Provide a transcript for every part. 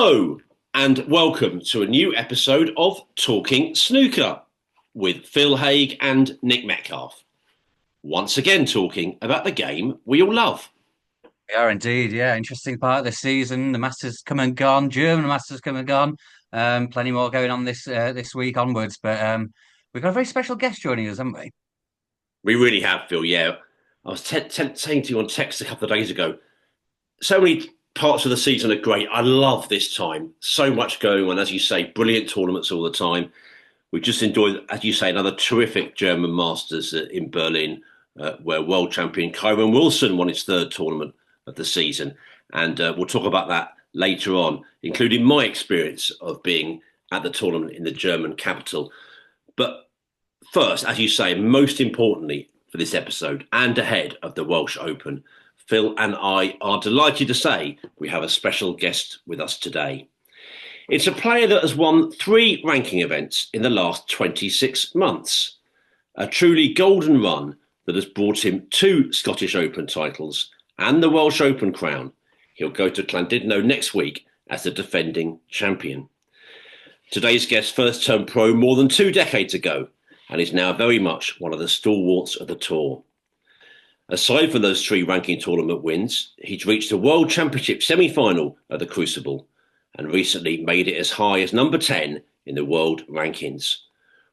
Hello and welcome to a new episode of Talking Snooker with Phil Haig and Nick Metcalf. Once again talking about the game we all love. We are indeed, yeah. Interesting part of the season. The Masters come and gone. German Masters come and gone. Plenty more going on this week onwards. But we've got a very special guest joining us, haven't we? We really have, Phil, yeah. I was saying to you on text a couple of days ago, so many parts of the season are great. I love this time. So much going on, as you say, brilliant tournaments all the time. We just enjoyed, as you say, another terrific German Masters in Berlin, where world champion Kyren Wilson won his third tournament of the season. And we'll talk about that later on, including my experience of being at the tournament in the German capital. But first, as you say, most importantly for this episode and ahead of the Welsh Open, Phil and I are delighted to say we have a special guest with us today. It's a player that has won 3 ranking events in the last 26 months. A truly golden run that has brought him 2 Scottish Open titles and the Welsh Open crown. He'll go to Llandudno next week as the defending champion. Today's guest first turned pro more than 2 decades ago and is now very much one of the stalwarts of the tour. Aside from those 3 ranking tournament wins, he's reached a World Championship semi-final at the Crucible and recently made it as high as number 10 in the world rankings.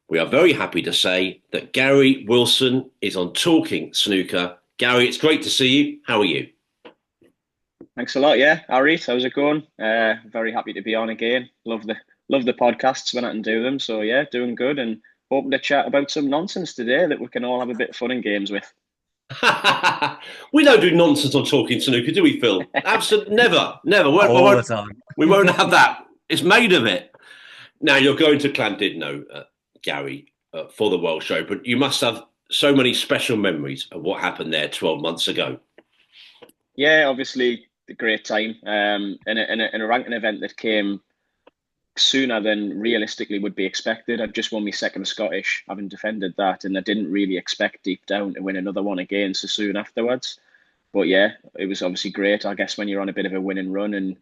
We are very happy to say that Gary Wilson is on Talking Snooker. Gary, it's great to see you. How are you? Thanks a lot. Yeah, Harry, how's it going? Very happy to be on again. Love the podcasts when I can do them. So yeah, doing good and hoping to chat about some nonsense today that we can all have a bit of fun and games with. We don't do nonsense on Talking Snooker, do we, Phil? Absolutely, never. All the time. We won't have that. It's made of it. Now you're going to Llandudno, Gary, for the Welsh Open. You must have so many special memories of what happened there 12 months ago. Yeah, obviously a great time. In a ranking event that came sooner than realistically would be expected. I've just won my second Scottish, having defended that, and I didn't really expect deep down to win another one again so soon afterwards. But yeah, it was obviously great. I guess when you're on a bit of a winning run and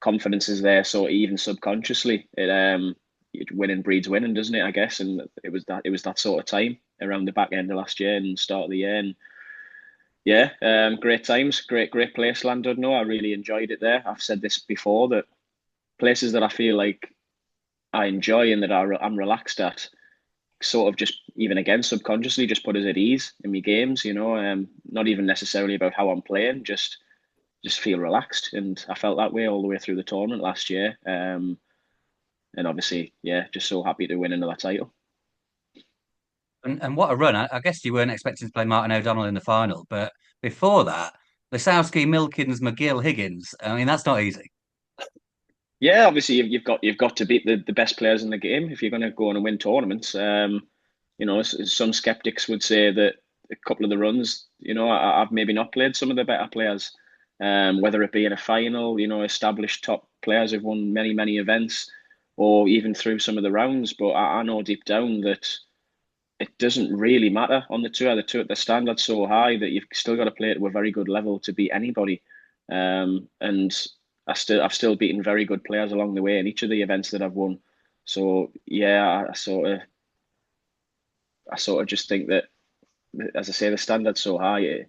confidence is there, so even subconsciously, winning breeds winning, doesn't it? I guess, and it was that sort of time around the back end of last year and start of the year, and yeah, great times, great place, Llandudno. I really enjoyed it there. I've said this before that places that I feel like I enjoy and that I'm relaxed at, sort of just even again subconsciously just put us at ease in my games. Not even necessarily about how I'm playing, just feel relaxed, and I felt that way all the way through the tournament last year. And obviously, yeah, just so happy to win another title. And what a run. I guess you weren't expecting to play Martin O'Donnell in the final, but before that, Lisowski, Milkins, McGill, Higgins. I mean, that's not easy. Yeah, obviously you've got to beat the best players in the game if you're going to go on and win tournaments. Some skeptics would say that a couple of the runs, I've maybe not played some of the better players, whether it be in a final, established top players who've won many events, or even through some of the rounds. But I know deep down that it doesn't really matter on the tour. The standard's so high that you've still got to play it to a very good level to beat anybody. And I've still beaten very good players along the way in each of the events that I've won. So yeah, I sort of just think that, as I say, the standard's so high.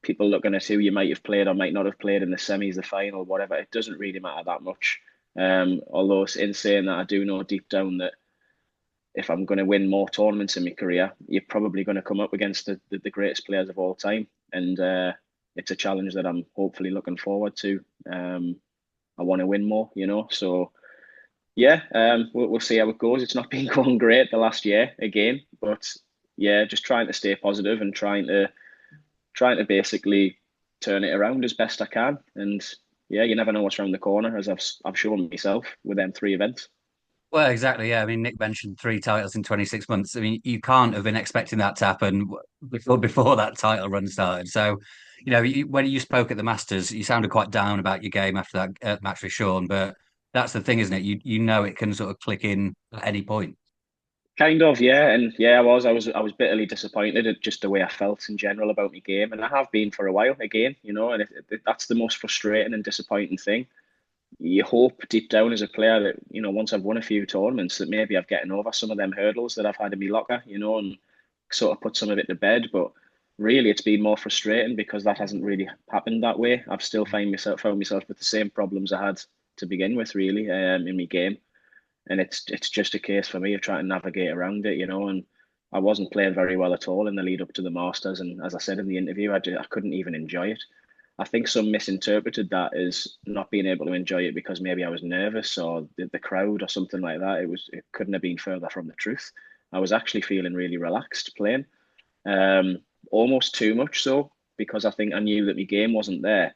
People looking at who you might have played or might not have played in the semis, the final, whatever, it doesn't really matter that much. Although in saying that, I do know deep down that if I'm going to win more tournaments in my career, you're probably going to come up against the greatest players of all time, and it's a challenge that I'm hopefully looking forward to. I want to win more, So yeah, we'll see how it goes. It's not been going great the last year again, but yeah, just trying to stay positive and trying to basically turn it around as best I can. And yeah, you never know what's around the corner, as I've shown myself with them 3 events. Well, exactly. Yeah. I mean, Nick mentioned 3 titles in 26 months. I mean, you can't have been expecting that to happen before that title run started. So, when you spoke at the Masters, you sounded quite down about your game after that match with Sean. But that's the thing, isn't it? You know it can sort of click in at any point. Kind of, yeah, and yeah, I was bitterly disappointed at just the way I felt in general about my game, and I have been for a while again, and that's the most frustrating and disappointing thing. you hope deep down as a player that, once I've won a few tournaments, that maybe I've gotten over some of them hurdles that I've had in my locker, and sort of put some of it to bed. But really, it's been more frustrating because that hasn't really happened that way. I've still found myself with the same problems I had to begin with, really, in my game. And it's just a case for me of trying to navigate around it, and I wasn't playing very well at all in the lead up to the Masters. And as I said in the interview, I couldn't even enjoy it. I think some misinterpreted that as not being able to enjoy it because maybe I was nervous or the crowd or something like that. It couldn't have been further from the truth. I was actually feeling really relaxed playing, um, almost too much so, because I think I knew that my game wasn't there.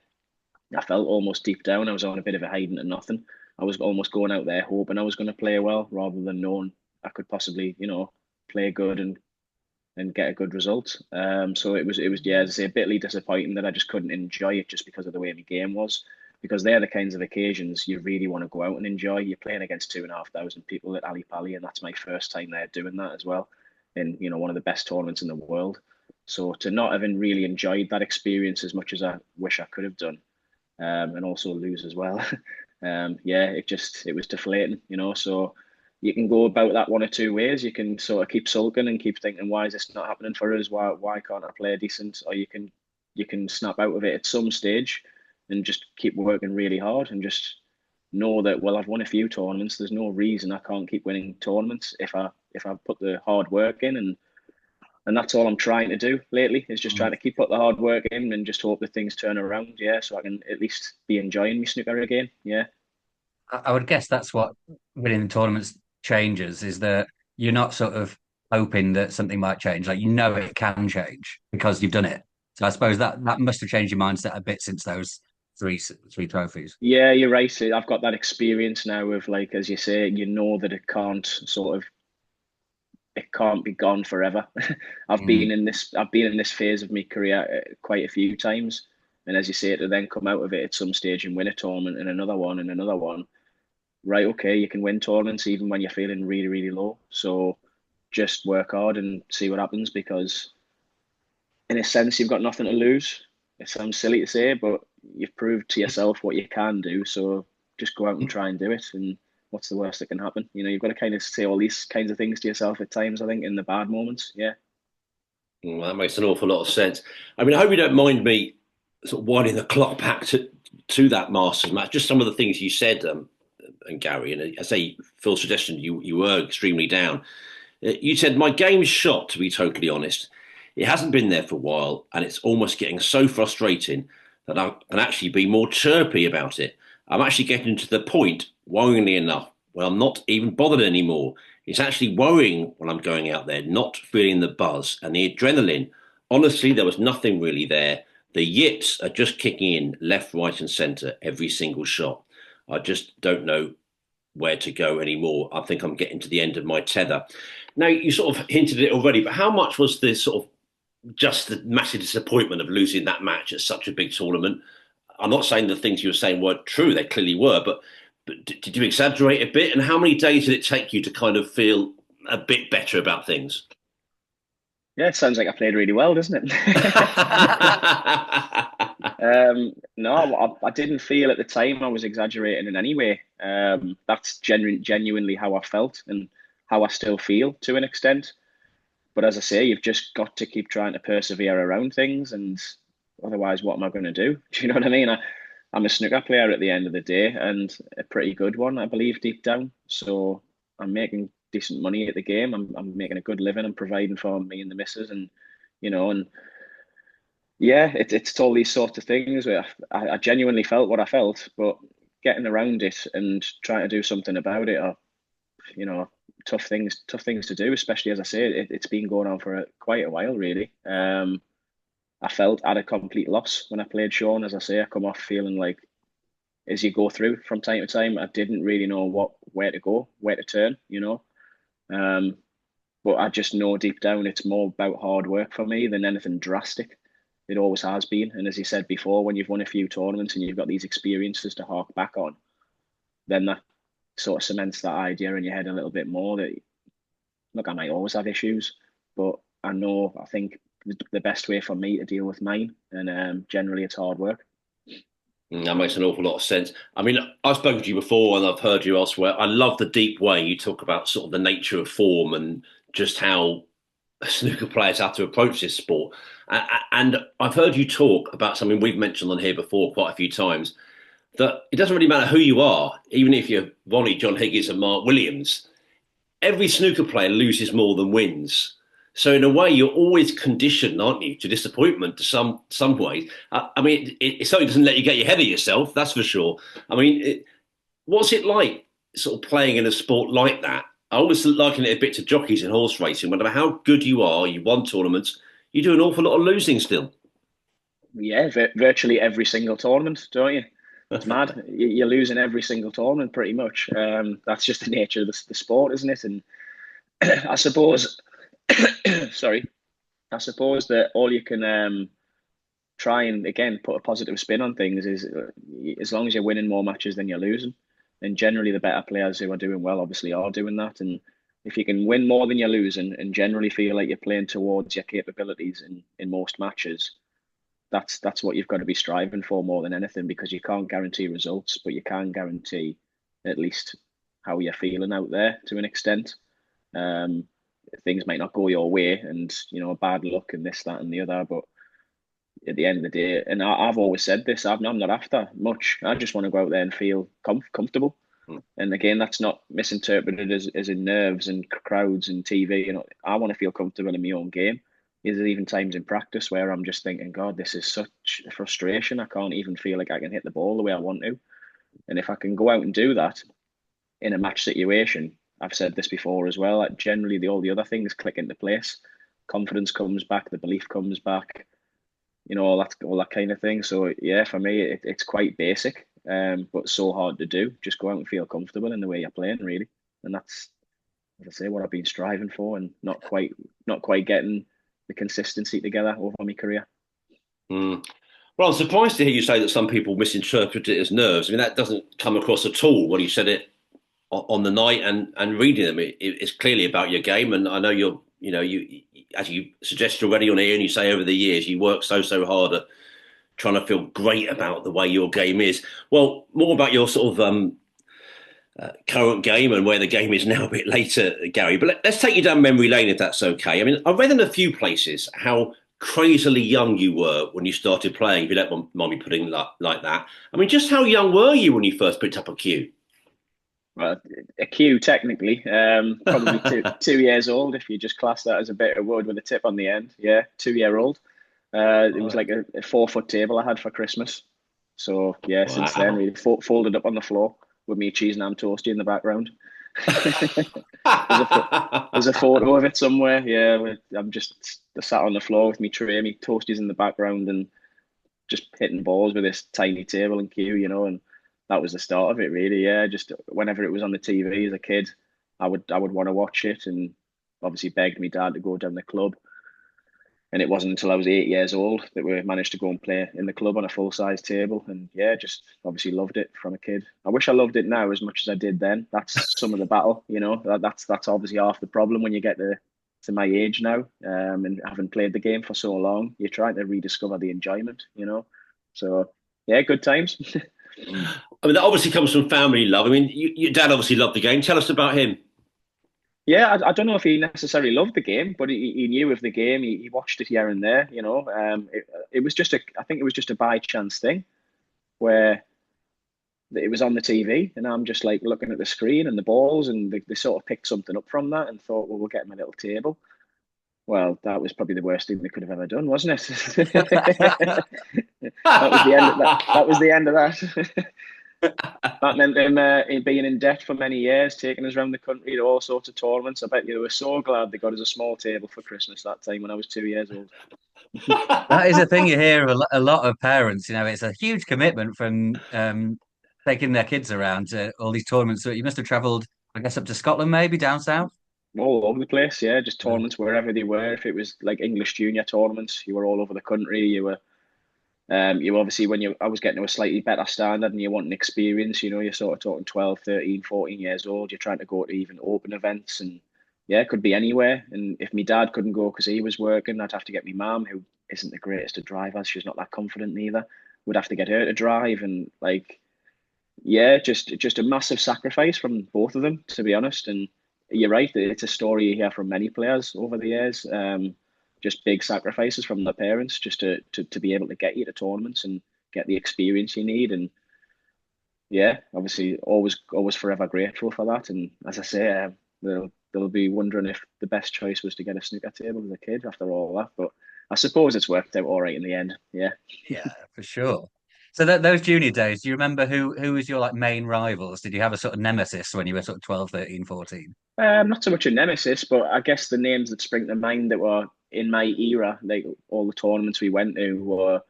I felt almost deep down I was on a bit of a hiding to nothing. I was almost going out there hoping I was going to play well rather than knowing I could possibly, play good and get a good result. So it was yeah, as I say, a bitly disappointing that I just couldn't enjoy it just because of the way my game was. Because they're the kinds of occasions you really want to go out and enjoy. You're playing against 2,500 people at Ali Pali, and that's my first time there doing that as well, in one of the best tournaments in the world. So to not having really enjoyed that experience as much as I wish I could have done, and also lose as well. Yeah, it was deflating, So you can go about that one or two ways. You can sort of keep sulking and keep thinking, why is this not happening for us? Why can't I play decent? Or you can snap out of it at some stage and just keep working really hard and just know that, well, I've won a few tournaments. There's no reason I can't keep winning tournaments if I put the hard work in, and that's all I'm trying to do lately, is just trying to keep up the hard work in and just hope that things turn around. Yeah, so I can at least be enjoying my snooker again. Yeah. I would guess that's what winning the tournaments changes, is that you're not sort of hoping that something might change. Like, it can change because you've done it. So I suppose that must have changed your mindset a bit since those three trophies. Yeah, you're right. I've got that experience now of, like, as you say, that it can't be gone forever. Mm. I've been in this phase of my career quite a few times. And as you say, to then come out of it at some stage and win a tournament and another one and another one, right, okay, you can win tournaments even when you're feeling really, really low. So just work hard and see what happens, because in a sense, you've got nothing to lose. It sounds silly to say, but you've proved to yourself what you can do. So just go out and try and do it. And what's the worst that can happen? You've got to kind of say all these kinds of things to yourself at times, I think, in the bad moments. Yeah. That makes an awful lot of sense. I mean, I hope you don't mind me sort of winding the clock back to that Masters match. Just some of the things you said, and Gary, and I say Phil's suggestion, you were extremely down. You said my game's shot. To be totally honest, it hasn't been there for a while, and it's almost getting so frustrating that I can actually be more chirpy about it. I'm actually getting to the point, worryingly enough, where I'm not even bothered anymore. It's actually worrying when I'm going out there, not feeling the buzz and the adrenaline. Honestly, there was nothing really there. The yips are just kicking in left, right, and centre every single shot. I just don't know where to go anymore. I think I'm getting to the end of my tether. Now, you sort of hinted at it already, but how much was this sort of just the massive disappointment of losing that match at such a big tournament? I'm not saying the things you were saying weren't true; they clearly were. But did you exaggerate a bit? And how many days did it take you to kind of feel a bit better about things? Yeah, it sounds like I played really well, doesn't it? No, I didn't feel at the time I was exaggerating in any way. That's genuinely how I felt and how I still feel to an extent. But as I say, you've just got to keep trying to persevere around things, and otherwise, what am I going to do? Do you know what I mean? I'm a snooker player at the end of the day, and a pretty good one, I believe, deep down. So I'm making decent money at the game. I'm making a good living. I'm providing for me and the missus, and yeah, it's all these sorts of things where I genuinely felt what I felt, but getting around it and trying to do something about it are, you know, tough things to do, especially as I say, it's been going on for quite a while, really. I felt at a complete loss when I played Sean. As I say, I come off feeling like, as you go through from time to time, I didn't really know where to go, where to turn. Um, but I just know deep down it's more about hard work for me than anything drastic. It always has been. And as you said before, when you've won a few tournaments and you've got these experiences to hark back on, then that sort of cements that idea in your head a little bit more that, look, I might always have issues, but I think the best way for me to deal with mine, and generally it's hard work. That makes an awful lot of sense. I mean, I've spoken to you before and I've heard you elsewhere. I love the deep way you talk about sort of the nature of form and just how snooker players have to approach this sport. And I've heard you talk about something we've mentioned on here before quite a few times, that it doesn't really matter who you are, even if you're Ronnie, John Higgins, and Mark Williams. Every snooker player loses more than wins. So in a way, you're always conditioned, aren't you, to disappointment to some way. I mean, it certainly doesn't let you get your head of yourself, that's for sure. I mean, what's it like, sort of playing in a sport like that? I always liken it a bit to jockeys in horse racing. No matter how good you are, you won tournaments, you do an awful lot of losing still. Yeah, virtually every single tournament, don't you? It's mad. You're losing every single tournament pretty much. That's just the nature of the sport, isn't it? And I suppose, sorry, I suppose that all you can try and again put a positive spin on things is as long as you're winning more matches than you're losing, and generally the better players who are doing well obviously are doing that. And if you can win more than you're losing and generally feel like you're playing towards your capabilities in most matches, that's what you've got to be striving for more than anything, because you can't guarantee results, but you can guarantee at least how you're feeling out there to an extent. Um, Things might not go your way, and bad luck and this, that, and the other, but at the end of the day, and I've always said this, I'm not after much. I just want to go out there and feel comfortable. And again, that's not misinterpreted as in nerves and crowds and TV. I want to feel comfortable in my own game. There's even times in practice where I'm just thinking, God, this is such a frustration. I can't even feel like I can hit the ball the way I want to. And if I can go out and do that in a match situation, I've said this before as well, like generally all the other things click into place. Confidence comes back, the belief comes back, all that kind of thing. So yeah, for me, it's quite basic, but so hard to do. Just go out and feel comfortable in the way you're playing, really, and that's, as I say, what I've been striving for, and not quite getting the consistency together over my career. Mm. Well, I'm surprised to hear you say that some people misinterpret it as nerves. I mean, that doesn't come across at all when you said it on the night and reading them. It's clearly about your game, and I know you as you suggested already on here, and you say over the years, you work so hard at trying to feel great about the way your game is. Well, more about your sort of current game and where the game is now a bit later, Gary. But let's take you down memory lane if that's okay. I mean, I read in a few places how crazily young you were when you started playing, if you don't mind me putting it like that. I mean, just how young were you when you first picked up a cue? Well, a cue technically, probably 2 years old if you just class that as a bit of wood with a tip on the end. Yeah, 2 year old. It was like a 4 foot table I had for Christmas. So yeah, wow. Since then we folded up on the floor with me cheese and ham toasty in the background. there's a photo of it somewhere. Yeah, I'm just sat on the floor with me tray, me toasties in the background, and just hitting balls with this tiny table and cue, and that was the start of it, really. Yeah, just whenever it was on the TV as a kid, I would want to watch it, and obviously begged my dad to go down the club. And it wasn't until I was 8 years old that we managed to go and play in the club on a full-size table. And yeah, just obviously loved it from a kid. I wish I loved it now as much as I did then. That's some of the battle, That's obviously half the problem when you get to my age now, and having played the game for so long. You're trying to rediscover the enjoyment, So yeah, good times. I mean, that obviously comes from family love. I mean, your dad obviously loved the game. Tell us about him. Yeah, I don't know if he necessarily loved the game, but he knew of the game. He watched it here and there, It was I think it was just a by chance thing where it was on the TV, and I'm just like looking at the screen and the balls, and they sort of picked something up from that and thought, well, we'll get him a little table. Well, that was probably the worst thing they could have ever done, wasn't it? That was the end of that. That was the end of that. That meant him being in debt for many years, taking us around the country to all sorts of tournaments. I bet you were so glad they got us a small table for Christmas that time when I was 2 years old. That is a thing you hear of a lot of parents. It's a huge commitment from taking their kids around to all these tournaments. So you must have travelled, I guess, up to Scotland, maybe down south. All over the place, yeah. Just tournaments wherever they were. If it was like English junior tournaments, you were all over the country. You obviously, I was getting to a slightly better standard and you want an experience, you're sort of talking 12, 13, 14 years old, you're trying to go to even open events, and yeah, it could be anywhere. And if my dad couldn't go because he was working, I'd have to get my mum, who isn't the greatest of drivers, she's not that confident neither. would have to get her to drive, and like, yeah, just a massive sacrifice from both of them, to be honest. And you're right, it's a story you hear from many players over the years. Just big sacrifices from their parents just to be able to get you to tournaments and get the experience you need. And yeah, obviously, always forever grateful for that. And as I say, they'll be wondering if the best choice was to get a snooker table as a kid after all that. But I suppose it's worked out all right in the end. Yeah. Yeah, for sure. So those junior days, do you remember who was your like main rivals? Did you have a sort of nemesis when you were sort of 12, 13, 14? Not so much a nemesis, but I guess the names that spring to mind that were in my era, like all the tournaments we went to, were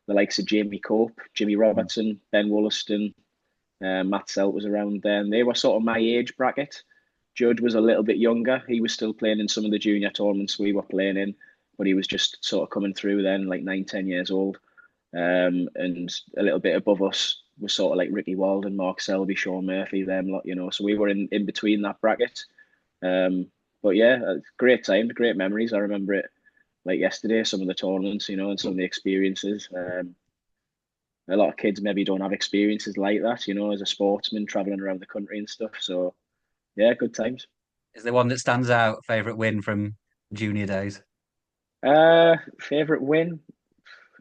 the likes of Jamie Cope, Jimmy Robertson, Ben Wollaston, Matt Selt was around then. They were sort of my age bracket. Judd was a little bit younger. He was still playing in some of the junior tournaments we were playing in, but he was just sort of coming through then, like 9, 10 years old. And a little bit above us was sort of like Ricky Walden, Mark Selby, Sean Murphy, them lot, you know. So we were in between that bracket. But yeah, great time, great memories. I remember it like yesterday, some of the tournaments, you know, and some of the experiences. A lot of kids maybe don't have experiences like that, you know, as a sportsman traveling around the country and stuff. So yeah, good times. Is there one that stands out? Favorite win from junior days? Favorite win?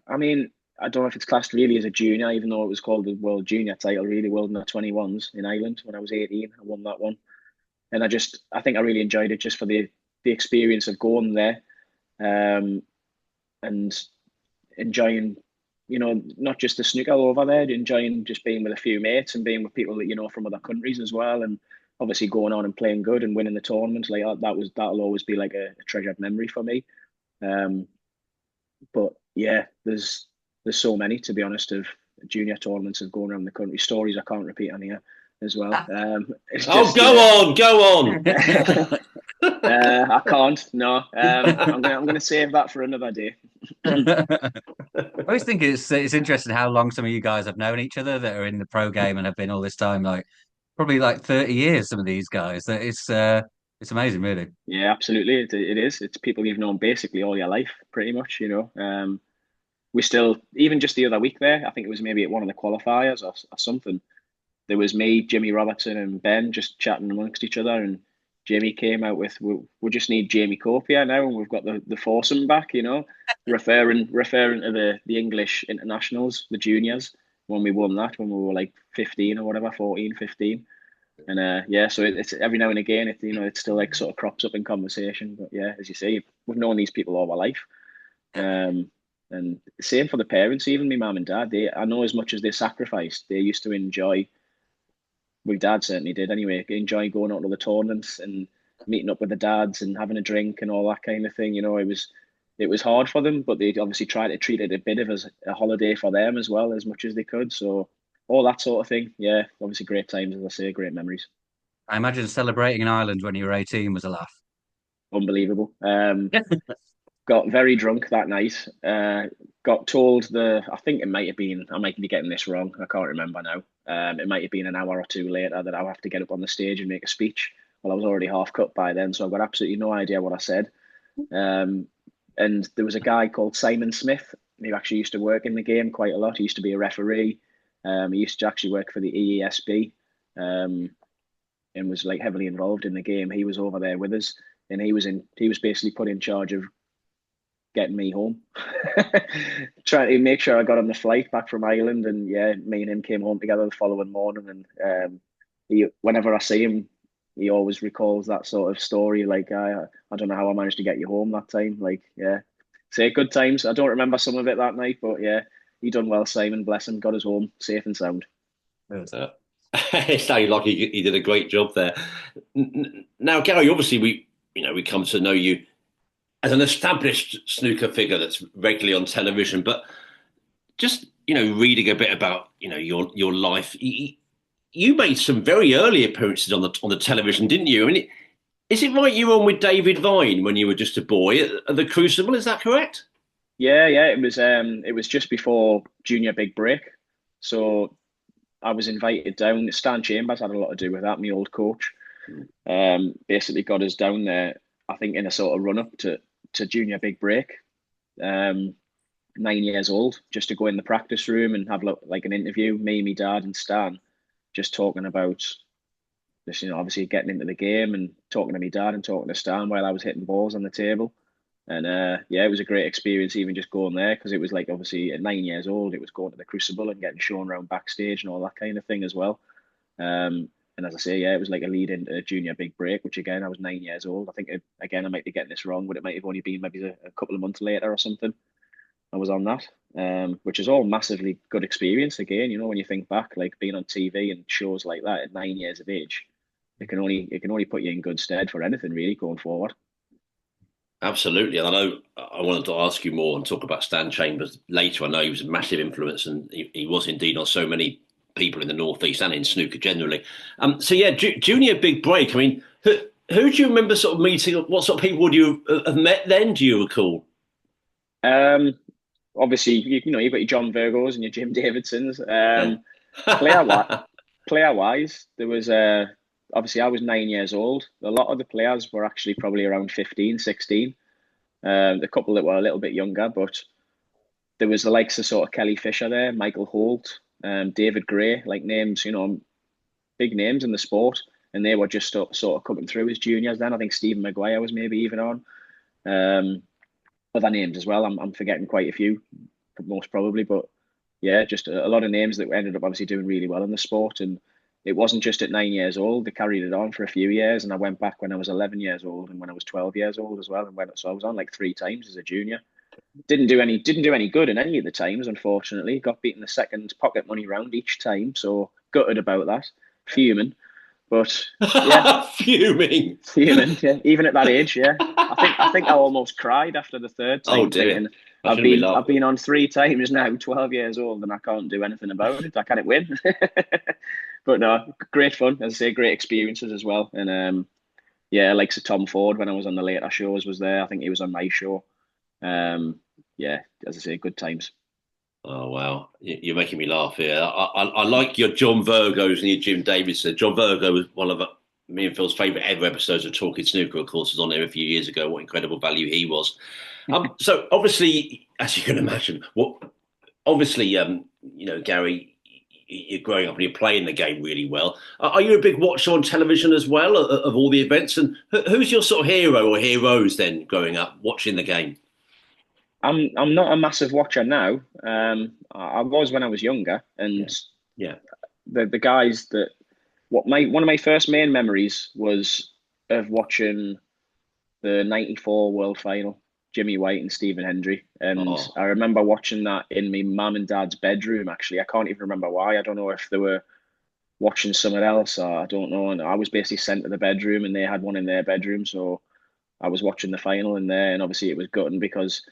I mean, I don't know if it's classed really as a junior, even though it was called the World Junior title, really, World Under 21s in Ireland when I was 18. I won that one. And I think I really enjoyed it just for the experience of going there, and enjoying, you know, not just the snooker over there, enjoying just being with a few mates and being with people that you know from other countries as well, and obviously going on and playing good and winning the tournament. Like that'll always be like a treasured memory for me. Um, but yeah, there's so many, to be honest, of junior tournaments of going around the country. Stories I can't repeat on here as well. It's Oh, just yeah. go on. I can't. No, I'm gonna save that for another day. I always think it's interesting how long some of you guys have known each other that are in the pro game and have been all this time, like probably like 30 years, some of these guys. That it's amazing, really. Yeah, absolutely. It is. It's people you've known basically all your life, pretty much. You know, we still, even just the other week there, I think it was maybe at one of the qualifiers or something. There was me, Jimmy Robertson, and Ben just chatting amongst each other, and Jamie came out with, we just need Jamie Cope here now, and we've got the foursome back, you know, referring to the English internationals, the juniors, when we won that, when we were like 15 or whatever, 14, 15. And yeah, so it's every now and again, you know, it still like sort of crops up in conversation. But yeah, as you say, we've known these people all our life. And same for the parents, even my mum and dad. I know as much as they sacrificed, they used to enjoy. My dad certainly did anyway. Enjoy going out to the tournaments and meeting up with the dads and having a drink and all that kind of thing. You know, it was hard for them, but they obviously tried to treat it a bit of as a holiday for them as well, as much as they could. So all that sort of thing. Yeah, obviously great times, as I say, great memories. I imagine celebrating in Ireland when you were 18 was a laugh. Unbelievable. Got very drunk that night. Got told I think it might have been, I might be getting this wrong, I can't remember now. It might have been an hour or two later that I'll have to get up on the stage and make a speech. Well, I was already half cut by then, so I've got absolutely no idea what I said. And there was a guy called Simon Smith who actually used to work in the game quite a lot. He used to be a referee. He used to actually work for the EESB, and was like heavily involved in the game. He was over there with us, and he was basically put in charge of getting me home, trying to make sure I got on the flight back from Ireland. And yeah, me and him came home together the following morning. And whenever I see him, he always recalls that sort of story. Like, I don't know how I managed to get you home that time. Like, yeah, say good times. I don't remember some of it that night, but yeah, he done well, Simon, bless him, got us home safe and sound. It sounded like he did a great job there. Now, Gary, obviously we come to know you as an established snooker figure that's regularly on television, but just reading a bit about your life, you made some very early appearances on the television, didn't you? I mean, is it right you were on with David Vine when you were just a boy at the Crucible? Is that correct? Yeah, it was just before Junior Big Break, so I was invited down. Stan Chambers had a lot to do with that. My old coach, basically got us down there, I think, in a sort of run up to Junior Big Break. And 9 years old, just to go in the practice room and have like an interview, me, my dad, and Stan, just talking about this, obviously getting into the game and talking to my dad and talking to Stan while I was hitting balls on the table. And yeah, it was a great experience even just going there, because it was like, obviously at 9 years old, it was going to the Crucible and getting shown around backstage and all that kind of thing as well. And as I say, yeah, it was like a lead into a junior big break, which again, I was 9 years old. I think, again, I might be getting this wrong, but it might have only been maybe a couple of months later or something. I was on that, which is all massively good experience. Again, when you think back, like being on TV and shows like that at 9 years of age, it can only put you in good stead for anything really going forward. Absolutely. And I know I wanted to ask you more and talk about Stan Chambers later. I know he was a massive influence, and he was indeed on so many people in the Northeast and in snooker generally. So yeah, junior big break. I mean, who do you remember sort of meeting? What sort of people would you have met then? Do you recall? Obviously, you've got your John Virgos and your Jim Davidsons. Player wise, there was obviously I was 9 years old. A lot of the players were actually probably around 15, 16. The couple that were a little bit younger, but there was the likes of sort of Kelly Fisher there, Michael Holt, David Gray, like names, big names in the sport, and they were just sort of coming through as juniors then. I think Stephen Maguire was maybe even on. Other names as well. I'm forgetting quite a few, most probably, but yeah, just a lot of names that ended up obviously doing really well in the sport. And it wasn't just at 9 years old; they carried it on for a few years. And I went back when I was 11 years old and when I was 12 years old as well. And so I was on like 3 times as a junior. Didn't do any good in any of the times, unfortunately. Got beaten the second pocket money round each time, so gutted about that, fuming. But yeah, fuming. Yeah. Even at that age, yeah. I think I almost cried after the third time. Oh dear. Thinking, I've been on 3 times now, 12 years old, and I can't do anything about it. I can't win. But no, great fun. As I say, great experiences as well. And yeah, like Sir Tom Ford when I was on the later shows was there. I think he was on my show. Yeah, as I say, good times. Oh wow, you're making me laugh here. I like your John Virgos and your Jim Davidson. John Virgo was one of me and Phil's favourite ever episodes of Talking Snooker. Of course, was on there a few years ago. What incredible value he was. So obviously, as you can imagine, Gary, you're growing up and you're playing the game really well. Are you a big watcher on television as well of all the events? And who's your sort of hero or heroes then growing up watching the game? I'm not a massive watcher now. I was when I was younger, and yeah. The guys that one of my first main memories was of watching the '94 World Final, Jimmy White and Stephen Hendry, and I remember watching that in my mum and dad's bedroom. Actually, I can't even remember why. I don't know if they were watching somewhere else, or I don't know. And I was basically sent to the bedroom, and they had one in their bedroom, so I was watching the final in there, and obviously it was gutting because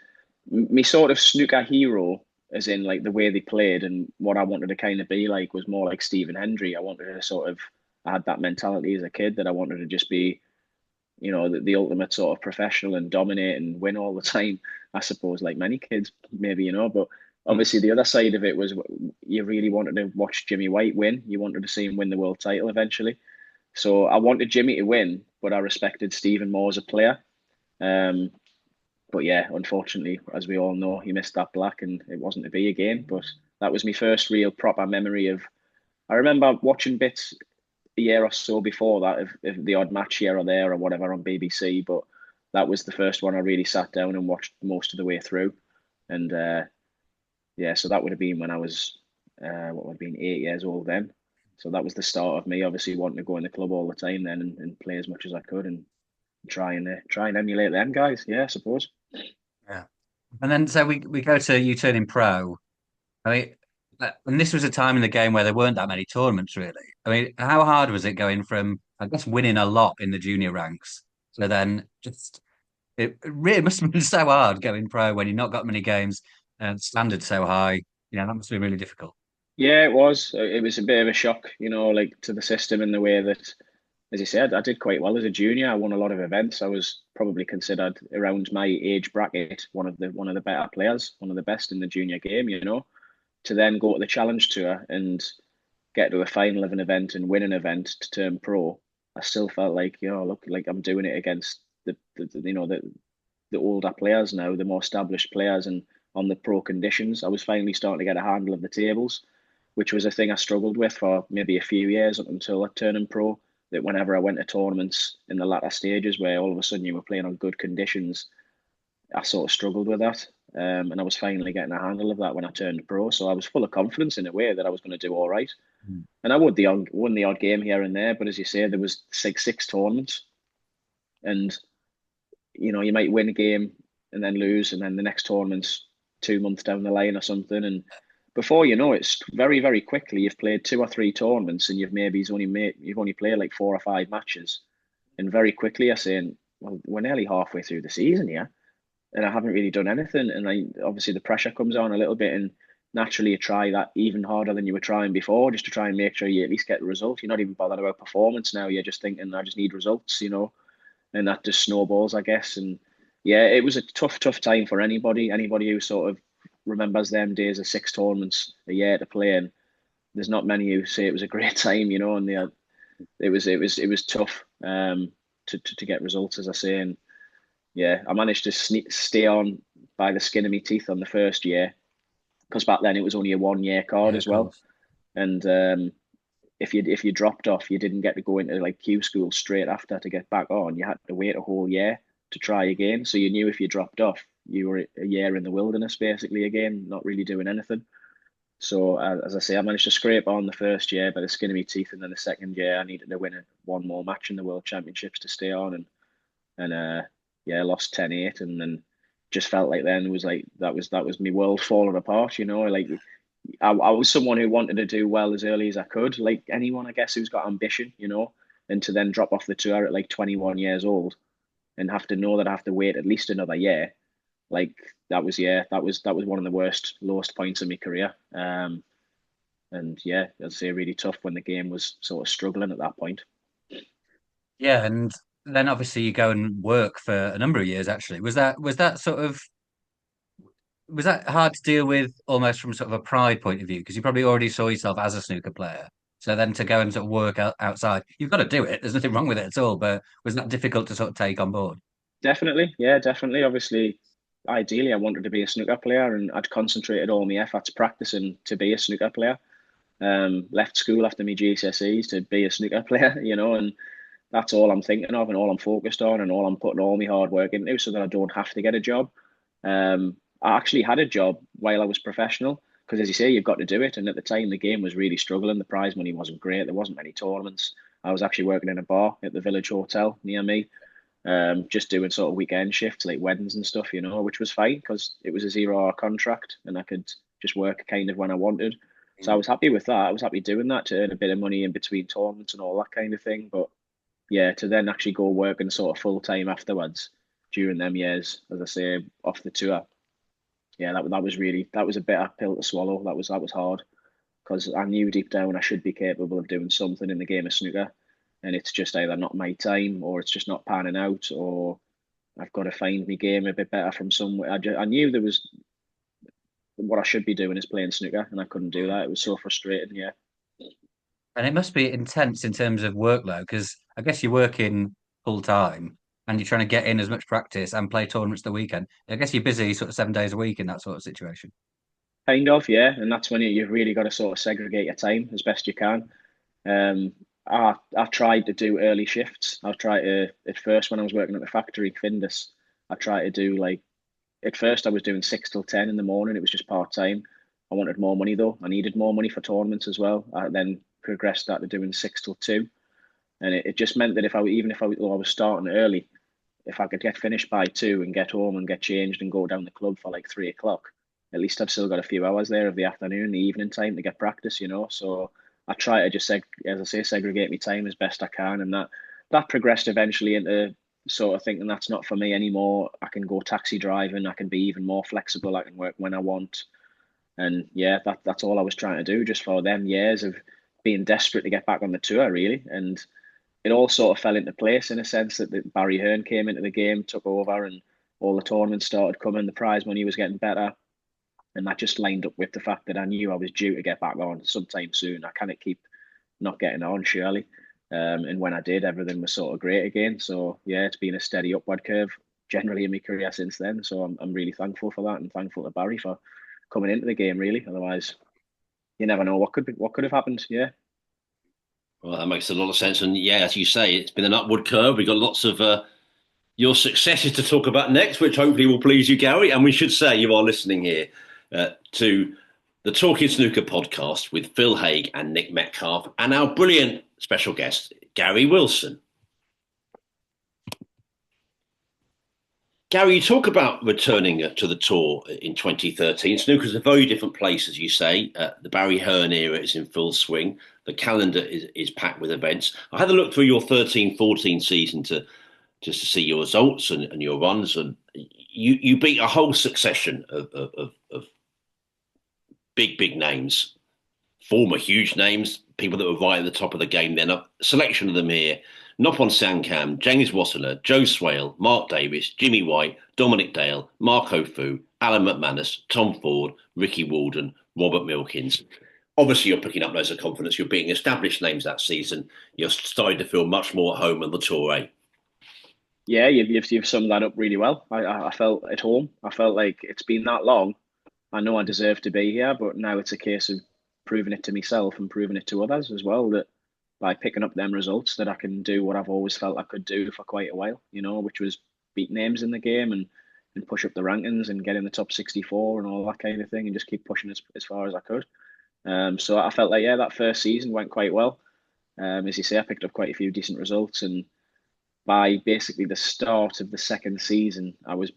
me sort of snooker hero, as in like the way they played and what I wanted to kind of be like, was more like Stephen Hendry. I had that mentality as a kid that I wanted to just be, the ultimate sort of professional and dominate and win all the time. I suppose like many kids, maybe, but obviously the other side of it was you really wanted to watch Jimmy White win. You wanted to see him win the world title eventually. So I wanted Jimmy to win, but I respected Stephen more as a player. But yeah, unfortunately, as we all know, he missed that black and it wasn't to be again. But that was my first real proper memory of. I remember watching bits a year or so before that of the odd match here or there or whatever on BBC. But that was the first one I really sat down and watched most of the way through. And yeah, so that would have been when I was, what would have been 8 years old then. So that was the start of me obviously wanting to go in the club all the time then and play as much as I could and try and emulate them guys. Yeah, I suppose. Yeah. And then so we go to you turning pro. I mean, and this was a time in the game where there weren't that many tournaments really. I mean, how hard was it going from, I guess, winning a lot in the junior ranks to then just it really must have been so hard going pro when you've not got many games and standards so high. That must have been really difficult. Yeah, it was. It was a bit of a shock, like to the system in the way that, as you said, I did quite well as a junior. I won a lot of events. I was probably considered around my age bracket one of the better players, one of the best in the junior game. To then go to the Challenge Tour and get to a final of an event and win an event to turn pro, I still felt like, look, like I'm doing it against the older players now, the more established players, and on the pro conditions. I was finally starting to get a handle of the tables, which was a thing I struggled with for maybe a few years up until I turned pro. That whenever I went to tournaments in the latter stages where all of a sudden you were playing on good conditions, I sort of struggled with that. And I was finally getting a handle of that when I turned pro. So I was full of confidence in a way that I was going to do all right. And I won the odd game here and there, but as you say, there was six tournaments, and you might win a game and then lose, and then the next tournament's 2 months down the line or something, and before you know it, it's very, very quickly you've played 2 or 3 tournaments, and you've only played like 4 or 5 matches, and very quickly you're saying, well, we're nearly halfway through the season, yeah, and I haven't really done anything, and obviously the pressure comes on a little bit, and naturally you try that even harder than you were trying before, just to try and make sure you at least get the result. You're not even bothered about performance now. You're just thinking, I just need results, and that just snowballs, I guess. And yeah, it was a tough time for anybody who sort of remembers them days of 6 tournaments a year to play. And there's not many who say it was a great time, and it was tough to get results, as I say. And yeah, I managed to stay on by the skin of my teeth on the first year, because back then it was only a 1 year card as well. And if you dropped off, you didn't get to go into like Q school straight after to get back on. You had to wait a whole year to try again. So you knew if you dropped off, you were a year in the wilderness basically again, not really doing anything. So as I say, I managed to scrape on the first year by the skin of my teeth, and then the second year I needed to win one more match in the World Championships to stay on, and yeah, lost 10-8, and then just felt like then it was like that was my world falling apart. Like I was someone who wanted to do well as early as I could, like anyone, I guess, who's got ambition, and to then drop off the tour at like 21 years old and have to know that I have to wait at least another year. Like that was one of the lowest points of my career. And yeah, I'd say really tough when the game was sort of struggling at that point. Yeah, and then obviously you go and work for a number of years. Actually, was that hard to deal with almost from sort of a pride point of view? Because you probably already saw yourself as a snooker player. So then to go and sort of work outside, you've got to do it. There's nothing wrong with it at all. But was that difficult to sort of take on board? Definitely, yeah, definitely. Obviously, ideally, I wanted to be a snooker player, and I'd concentrated all my efforts practicing to be a snooker player. Left school after my GCSEs to be a snooker player, and that's all I'm thinking of and all I'm focused on and all I'm putting all my hard work into, so that I don't have to get a job. I actually had a job while I was professional, because as you say, you've got to do it. And at the time, the game was really struggling. The prize money wasn't great. There wasn't many tournaments. I was actually working in a bar at the Village Hotel near me, just doing sort of weekend shifts, like weddings and stuff, which was fine because it was a 0 hour contract and I could just work kind of when I wanted. So I was happy with that. I was happy doing that to earn a bit of money in between tournaments and all that kind of thing. But yeah, to then actually go working sort of full time afterwards during them years, as I say, off the tour. Yeah, that was a bitter pill to swallow. That was hard, because I knew deep down I should be capable of doing something in the game of snooker, and it's just either not my time, or it's just not panning out, or I've got to find my game a bit better from somewhere. I knew there was what I should be doing is playing snooker, and I couldn't do that. It was so frustrating. Yeah. And it must be intense in terms of workload, because I guess you're working full time and you're trying to get in as much practice and play tournaments the weekend. I guess you're busy sort of 7 days a week in that sort of situation. Kind of, yeah, and that's when you've really got to sort of segregate your time as best you can. I tried to do early shifts. I tried to at first when I was working at the factory, Findus. I tried to do like at first I was doing 6 till 10 in the morning. It was just part time. I wanted more money though. I needed more money for tournaments as well. I then progressed that to doing 6 till 2, and it just meant that even if I was starting early, if I could get finished by 2 and get home and get changed and go down the club for like 3 o'clock, at least I've still got a few hours there of the afternoon, the evening time to get practice. So I try to just, as I say, segregate my time as best I can, and that progressed eventually into sort of thinking that's not for me anymore. I can go taxi driving. I can be even more flexible. I can work when I want, and yeah, that's all I was trying to do just for them years of being desperate to get back on the tour, really. And it all sort of fell into place in a sense that Barry Hearn came into the game, took over, and all the tournaments started coming. The prize money was getting better. And that just lined up with the fact that I knew I was due to get back on sometime soon. I can't keep not getting on, surely. And when I did, everything was sort of great again. So yeah, it's been a steady upward curve. generally in my career since then. So I'm really thankful for that, and thankful to Barry for coming into the game. Really, otherwise, you never know what could have happened. Yeah. Well, that makes a lot of sense. And yeah, as you say, it's been an upward curve. We've got lots of your successes to talk about next, which hopefully will please you, Gary. And we should say you are listening here to the Talking Snooker podcast with Phil Haigh and Nick Metcalfe and our brilliant special guest, Gary Wilson. Gary, you talk about returning to the tour in 2013. Snooker's a very different place, as you say. The Barry Hearn era is in full swing. The calendar is packed with events. I had a look through your 13-14 season just to see your results and your runs, and you beat a whole succession of big names, former huge names, people that were right at the top of the game then. A selection of them here: Noppon Sankam, James Wassenaar, Joe Swale, Mark Davis, Jimmy White, Dominic Dale, Marco Fu, Alan McManus, Tom Ford, Ricky Walden, Robert Milkins. Obviously, you're picking up loads of confidence. You're beating established names that season. You're starting to feel much more at home on the tour, eh? Yeah, you've summed that up really well. I felt at home. I felt like it's been that long. I know I deserve to be here, but now it's a case of proving it to myself and proving it to others as well, that by picking up them results that I can do what I've always felt I could do for quite a while, which was beat names in the game and push up the rankings and get in the top 64 and all that kind of thing, and just keep pushing as far as I could. So I felt like, yeah, that first season went quite well. As you say, I picked up quite a few decent results, and by basically the start of the second season, I was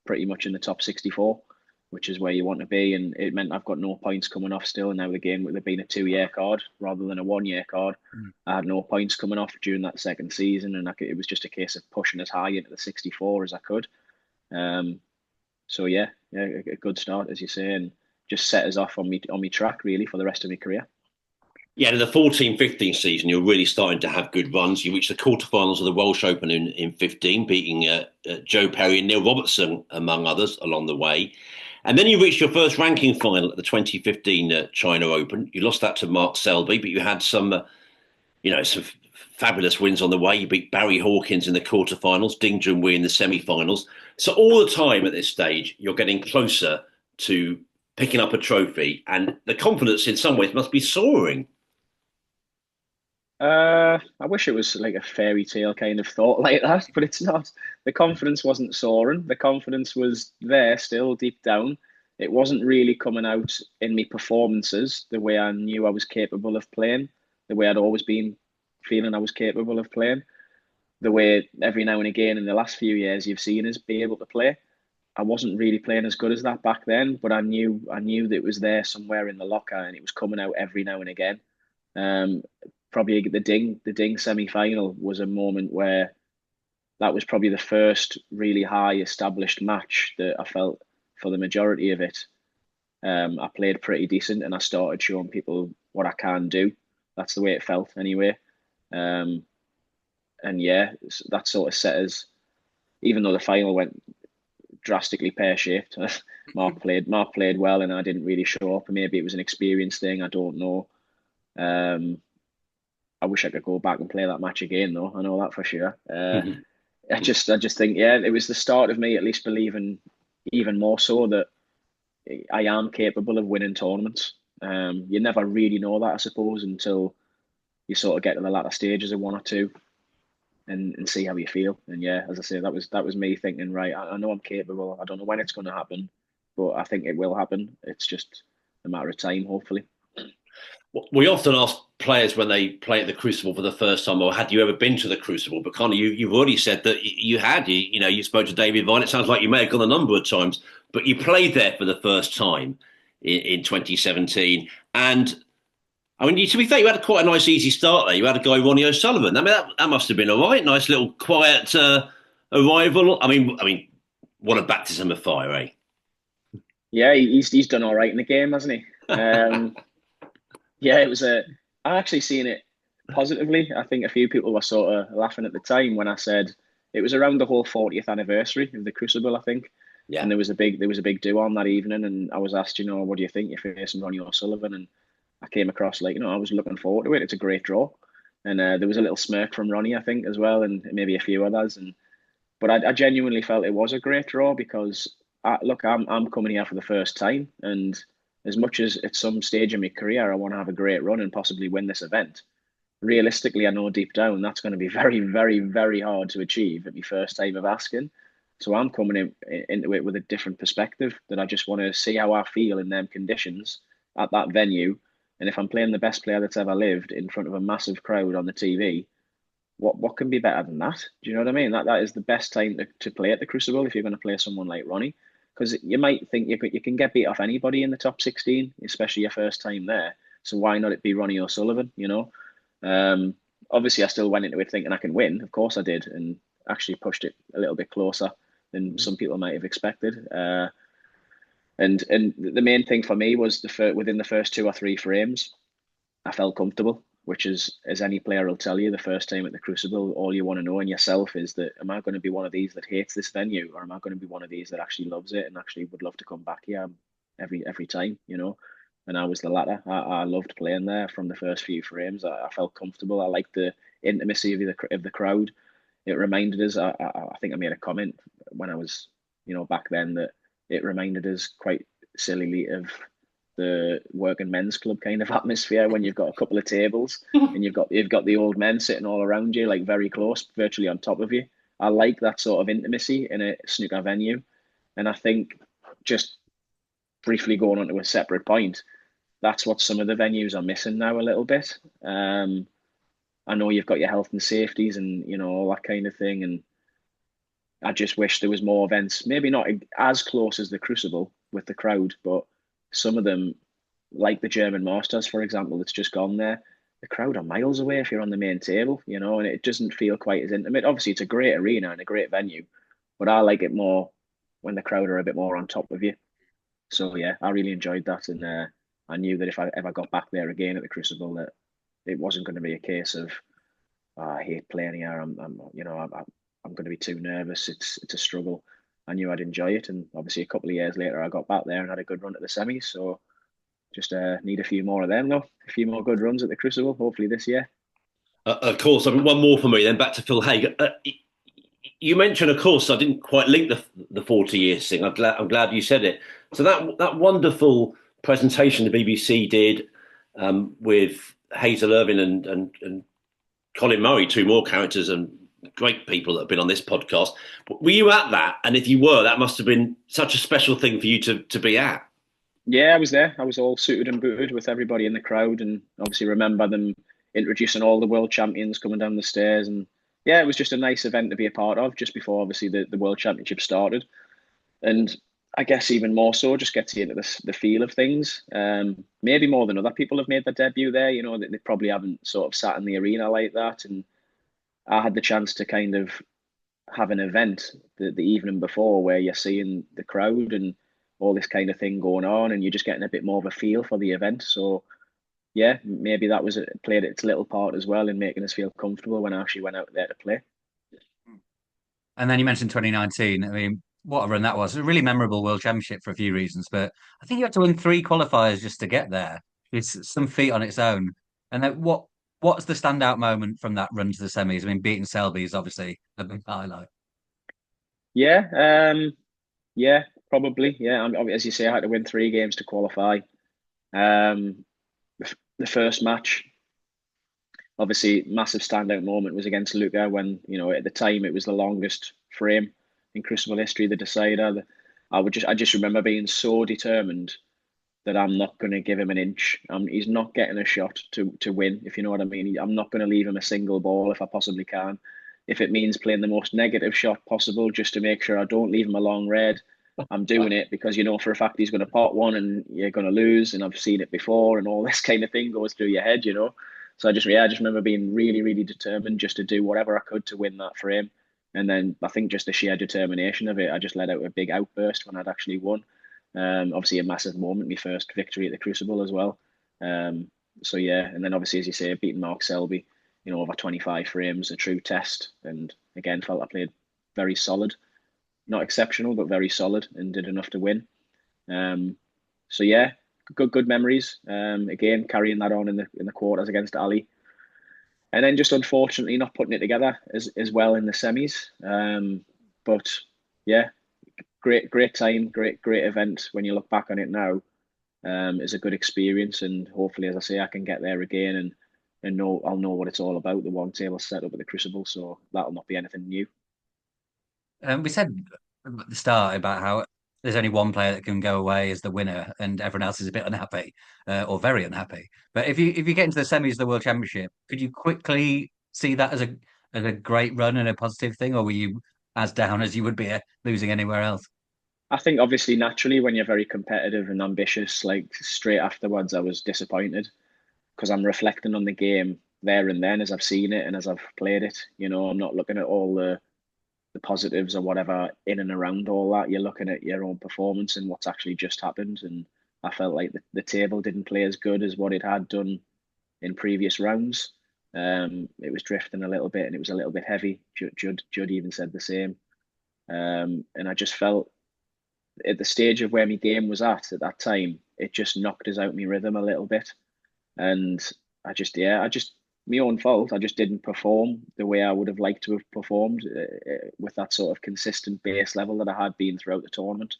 pretty much in the top 64, which is where you want to be. And it meant I've got no points coming off still. And now the game would have been a 2-year card rather than a 1-year card. I had no points coming off during that second season. And it was just a case of pushing as high into the 64 as I could. So yeah, a good start, as you say, and just set us off on me track really for the rest of my career. Yeah, in the 14-15 season, you're really starting to have good runs. You reached the quarterfinals of the Welsh Open in 15, beating Joe Perry and Neil Robertson, among others, along the way. And then you reached your first ranking final at the 2015 China Open. You lost that to Mark Selby, but you had some fabulous wins on the way. You beat Barry Hawkins in the quarterfinals, Ding Junhui in the semi-finals. So all the time at this stage, you're getting closer to picking up a trophy, and the confidence in some ways must be soaring. I wish it was like a fairy tale kind of thought like that, but it's not. The confidence wasn't soaring. The confidence was there still deep down. It wasn't really coming out in me performances the way I knew I was capable of playing, the way I'd always been feeling I was capable of playing, the way every now and again in the last few years you've seen us be able to play. I wasn't really playing as good as that back then, but I knew that it was there somewhere in the locker, and it was coming out every now and again. Probably the Ding semi-final was a moment where that was probably the first really high established match that I felt for the majority of it. I played pretty decent, and I started showing people what I can do. That's the way it felt anyway. And yeah, that sort of set us, even though the final went drastically pear-shaped. Mark played well, and I didn't really show up. Maybe it was an experience thing, I don't know. I wish I could go back and play that match again, though. I know that for sure. I just think, yeah, it was the start of me at least believing even more so that I am capable of winning tournaments. You never really know that, I suppose, until you sort of get to the latter stages of one or two and see how you feel. And yeah, as I say, that was me thinking, right, I know I'm capable. I don't know when it's going to happen, but I think it will happen. It's just a matter of time, hopefully. We often ask players when they play at the Crucible for the first time, or had you ever been to the Crucible? But Connor, you've already said that you had. You spoke to David Vine. It sounds like you may have gone a number of times, but you played there for the first time in 2017. And I mean, to be fair, you had quite a nice, easy start there. You had a guy, Ronnie O'Sullivan. I mean, that must have been all right. Nice little quiet arrival. I mean, what a baptism of fire, eh? Yeah, he's done all right in the game, hasn't he? Yeah, it was I actually seen it positively. I think a few people were sort of laughing at the time when I said it was around the whole 40th anniversary of the Crucible, I think. Yeah. And there was a big do on that evening, and I was asked, what do you think you're facing Ronnie O'Sullivan? And I came across I was looking forward to it. It's a great draw. And there was a little smirk from Ronnie, I think, as well, and maybe a few others. But I genuinely felt it was a great draw because look, I'm coming here for the first time, and as much as at some stage in my career I want to have a great run and possibly win this event, realistically, I know deep down that's going to be very, very, very hard to achieve at my first time of asking. So I'm coming into it with a different perspective that I just want to see how I feel in them conditions at that venue. And if I'm playing the best player that's ever lived in front of a massive crowd on the TV, what can be better than that? Do you know what I mean? That is the best time to play at the Crucible if you're going to play someone like Ronnie, because you might think you can get beat off anybody in the top 16, especially your first time there. So why not it be Ronnie O'Sullivan? You know, obviously I still went into it thinking I can win. Of course I did, and actually pushed it a little bit closer than some people might have expected. And the main thing for me was within the first 2 or 3 frames, I felt comfortable, which is, as any player will tell you, the first time at the Crucible, all you want to know in yourself is that, am I going to be one of these that hates this venue, or am I going to be one of these that actually loves it and actually would love to come back here every time, you know? And I was the latter. I loved playing there from the first few frames. I felt comfortable. I liked the intimacy of the crowd. It reminded us. I think I made a comment when I was, back then, that it reminded us quite sillily of the working men's club kind of atmosphere when you've got a couple of tables and you've got the old men sitting all around you, like very close, virtually on top of you. I like that sort of intimacy in a snooker venue, and I think, just briefly going on to a separate point, that's what some of the venues are missing now a little bit. I know you've got your health and safeties and all that kind of thing, and I just wish there was more events, maybe not as close as the Crucible with the crowd, but some of them, like the German Masters, for example, that's just gone there, the crowd are miles away if you're on the main table, and it doesn't feel quite as intimate. Obviously, it's a great arena and a great venue, but I like it more when the crowd are a bit more on top of you. So yeah, I really enjoyed that, and I knew that if I ever got back there again at the Crucible, that it wasn't going to be a case of, "Oh, I hate playing here. I'm going to be too nervous. It's a struggle." I knew I'd enjoy it, and obviously a couple of years later, I got back there and had a good run at the semis. So just need a few more of them, though. A few more good runs at the Crucible, hopefully this year. Of course, I mean, one more for me. Then back to Phil Haig. You mentioned, of course, I didn't quite link the 40 years thing. I'm glad you said it. So that wonderful presentation the BBC did with Hazel Irvine and Colin Murray, 2 more characters and great people that have been on this podcast. Were you at that? And if you were, that must have been such a special thing for you to be at. Yeah, I was there. I was all suited and booted with everybody in the crowd, and obviously remember them introducing all the world champions coming down the stairs. And yeah, it was just a nice event to be a part of just before obviously the World Championship started. And I guess even more so, just gets you into the feel of things. Maybe more than other people have made their debut there. They probably haven't sort of sat in the arena like that. And I had the chance to kind of have an event the evening before where you're seeing the crowd and all this kind of thing going on, and you're just getting a bit more of a feel for the event. So yeah, maybe that played its little part as well in making us feel comfortable when I actually went out there to play. And then you mentioned 2019. I mean, what a run that was. A really memorable World Championship for a few reasons, but I think you had to win 3 qualifiers just to get there. It's some feat on its own. And then what's the standout moment from that run to the semis? I mean, beating Selby is obviously a big highlight. Yeah, yeah, probably. Yeah, as you say, I had to win 3 games to qualify. The first match, obviously, massive standout moment was against Luca when, at the time it was the longest frame in Crucible history, the decider. I just remember being so determined that I'm not going to give him an inch. He's not getting a shot to win, if you know what I mean. I'm not going to leave him a single ball if I possibly can. If it means playing the most negative shot possible just to make sure I don't leave him a long red, I'm doing it, because for a fact he's going to pot one and you're going to lose, and I've seen it before, and all this kind of thing goes through your head. So I just remember being really, really determined just to do whatever I could to win that frame. And then I think just the sheer determination of it, I just let out a big outburst when I'd actually won. Obviously a massive moment, my first victory at the Crucible as well. So yeah, and then obviously, as you say, beating Mark Selby, over 25 frames, a true test. And again, felt I played very solid, not exceptional, but very solid, and did enough to win. So yeah, good memories. Again, carrying that on in the quarters against Ali, and then just unfortunately not putting it together as well in the semis. But yeah, great time, great event. When you look back on it now, is a good experience, and hopefully, as I say, I can get there again and I'll know what it's all about. The one table set up at the Crucible, so that'll not be anything new. We said at the start about how there's only one player that can go away as the winner, and everyone else is a bit unhappy or very unhappy. But if you get into the semis of the World Championship, could you quickly see that as a great run and a positive thing, or were you as down as you would be losing anywhere else? I think obviously naturally when you're very competitive and ambitious, like straight afterwards, I was disappointed because I'm reflecting on the game there and then as I've seen it and as I've played it. I'm not looking at all the positives or whatever in and around all that. You're looking at your own performance and what's actually just happened. And I felt like the table didn't play as good as what it had done in previous rounds. It was drifting a little bit and it was a little bit heavy. Judd even said the same. And I just felt at the stage of where my game was at that time, it just knocked us out my rhythm a little bit. And I just my own fault. I just didn't perform the way I would have liked to have performed with that sort of consistent base level that I had been throughout the tournament.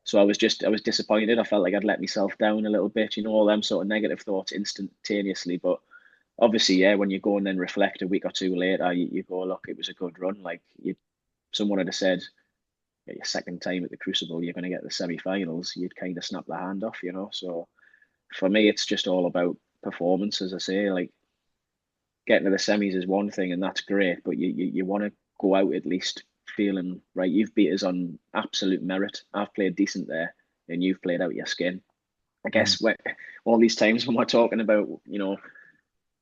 So I was disappointed. I felt like I'd let myself down a little bit, all them sort of negative thoughts instantaneously. But obviously, yeah, when you go and then reflect a week or two later, you go, look, it was a good run. Like someone had said, your second time at the Crucible, you're going to get the semi-finals. You'd kind of snap the hand off. So for me, it's just all about performance, as I say. Like getting to the semis is one thing, and that's great. But you want to go out at least feeling right. You've beat us on absolute merit. I've played decent there, and you've played out your skin. I guess when all these times when we're talking about,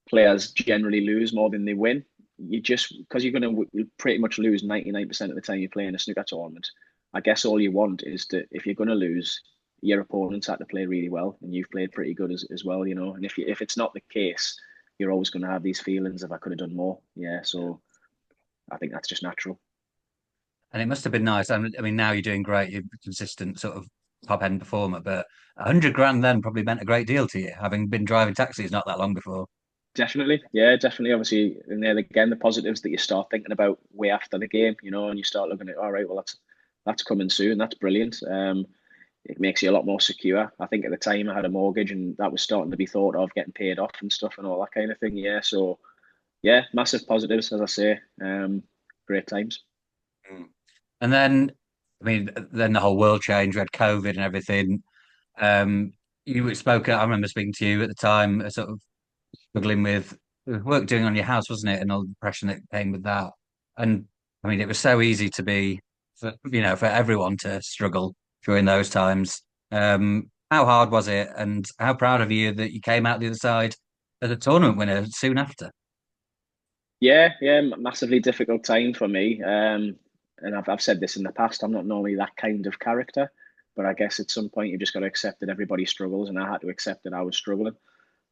players generally lose more than they win. You just because you're going to pretty much lose 99% of the time you play in a snooker tournament. I guess all you want is that if you're going to lose, your opponents had to play really well, and you've played pretty good as well, And if it's not the case, you're always going to have these feelings of I could have done more. Yeah, so I think that's just natural. And it must have been nice. I mean, now you're doing great. You're a consistent sort of top end performer, but 100 grand then probably meant a great deal to you, having been driving taxis not that long before. Definitely, yeah, definitely. Obviously, and then again, the positives that you start thinking about way after the game, and you start looking at, all right, well, that's coming soon. That's brilliant. It makes you a lot more secure. I think at the time I had a mortgage, and that was starting to be thought of getting paid off and stuff and all that kind of thing. Yeah, so yeah, massive positives, as I say. Great times. Mm. And then, I mean, then the whole world changed. We had COVID and everything. You spoke. I remember speaking to you at the time, sort of struggling with work doing on your house, wasn't it? And all the pressure that came with that. And I mean, it was so easy to be, for everyone to struggle during those times. How hard was it? And how proud of you that you came out the other side as a tournament winner soon after? Yeah, massively difficult time for me. And I've said this in the past. I'm not normally that kind of character, but I guess at some point you just got to accept that everybody struggles, and I had to accept that I was struggling.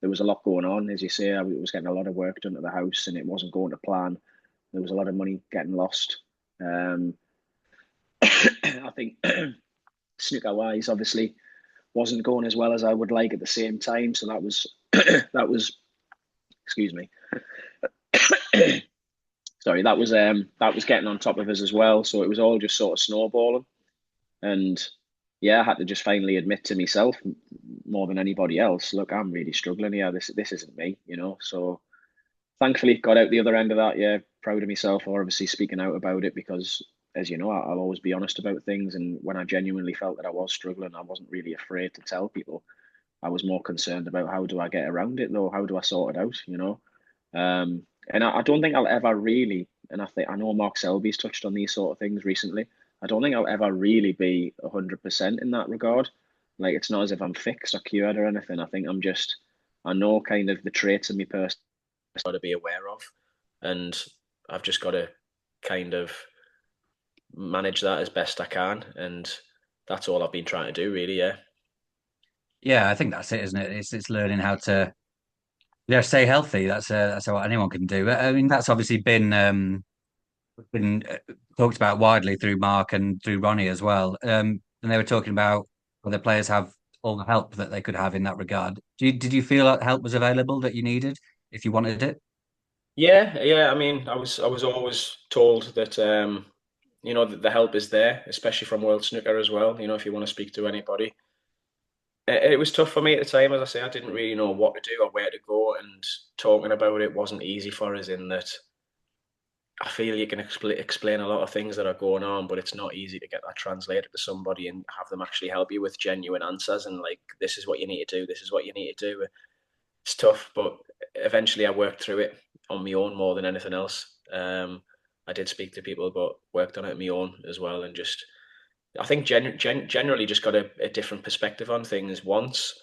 There was a lot going on, as you say. I was getting a lot of work done at the house, and it wasn't going to plan. There was a lot of money getting lost. I think snooker wise, obviously, wasn't going as well as I would like at the same time. So that was that was excuse me. Sorry, that was getting on top of us as well. So it was all just sort of snowballing. And yeah, I had to just finally admit to myself more than anybody else, look, I'm really struggling here. This isn't me. So thankfully got out the other end of that. Yeah, proud of myself for obviously speaking out about it because as you know, I'll always be honest about things. And when I genuinely felt that I was struggling, I wasn't really afraid to tell people. I was more concerned about how do I get around it though? How do I sort it out? And I don't think I'll ever really, and I know Mark Selby's touched on these sort of things recently. I don't think I'll ever really be 100% in that regard. Like it's not as if I'm fixed or cured or anything. I think I know kind of the traits of my person I've got to be aware of, and I've just got to kind of manage that as best I can, and that's all I've been trying to do, really. Yeah. Yeah, I think that's it, isn't it? It's learning how to stay healthy. That's what anyone can do. I mean, that's obviously been talked about widely through Mark and through Ronnie as well. And they were talking about whether players have all the help that they could have in that regard. Did you feel that help was available that you needed if you wanted it? Yeah. I mean, I was always told that you know, the help is there, especially from World Snooker as well. You know, if you want to speak to anybody, it was tough for me at the time. As I say, I didn't really know what to do or where to go, and talking about it wasn't easy for us. In that, I feel you can explain a lot of things that are going on, but it's not easy to get that translated to somebody and have them actually help you with genuine answers and like, this is what you need to do, this is what you need to do. It's tough, but eventually I worked through it on my own more than anything else. I did speak to people, but worked on it on my own as well, and just I think generally just got a different perspective on things once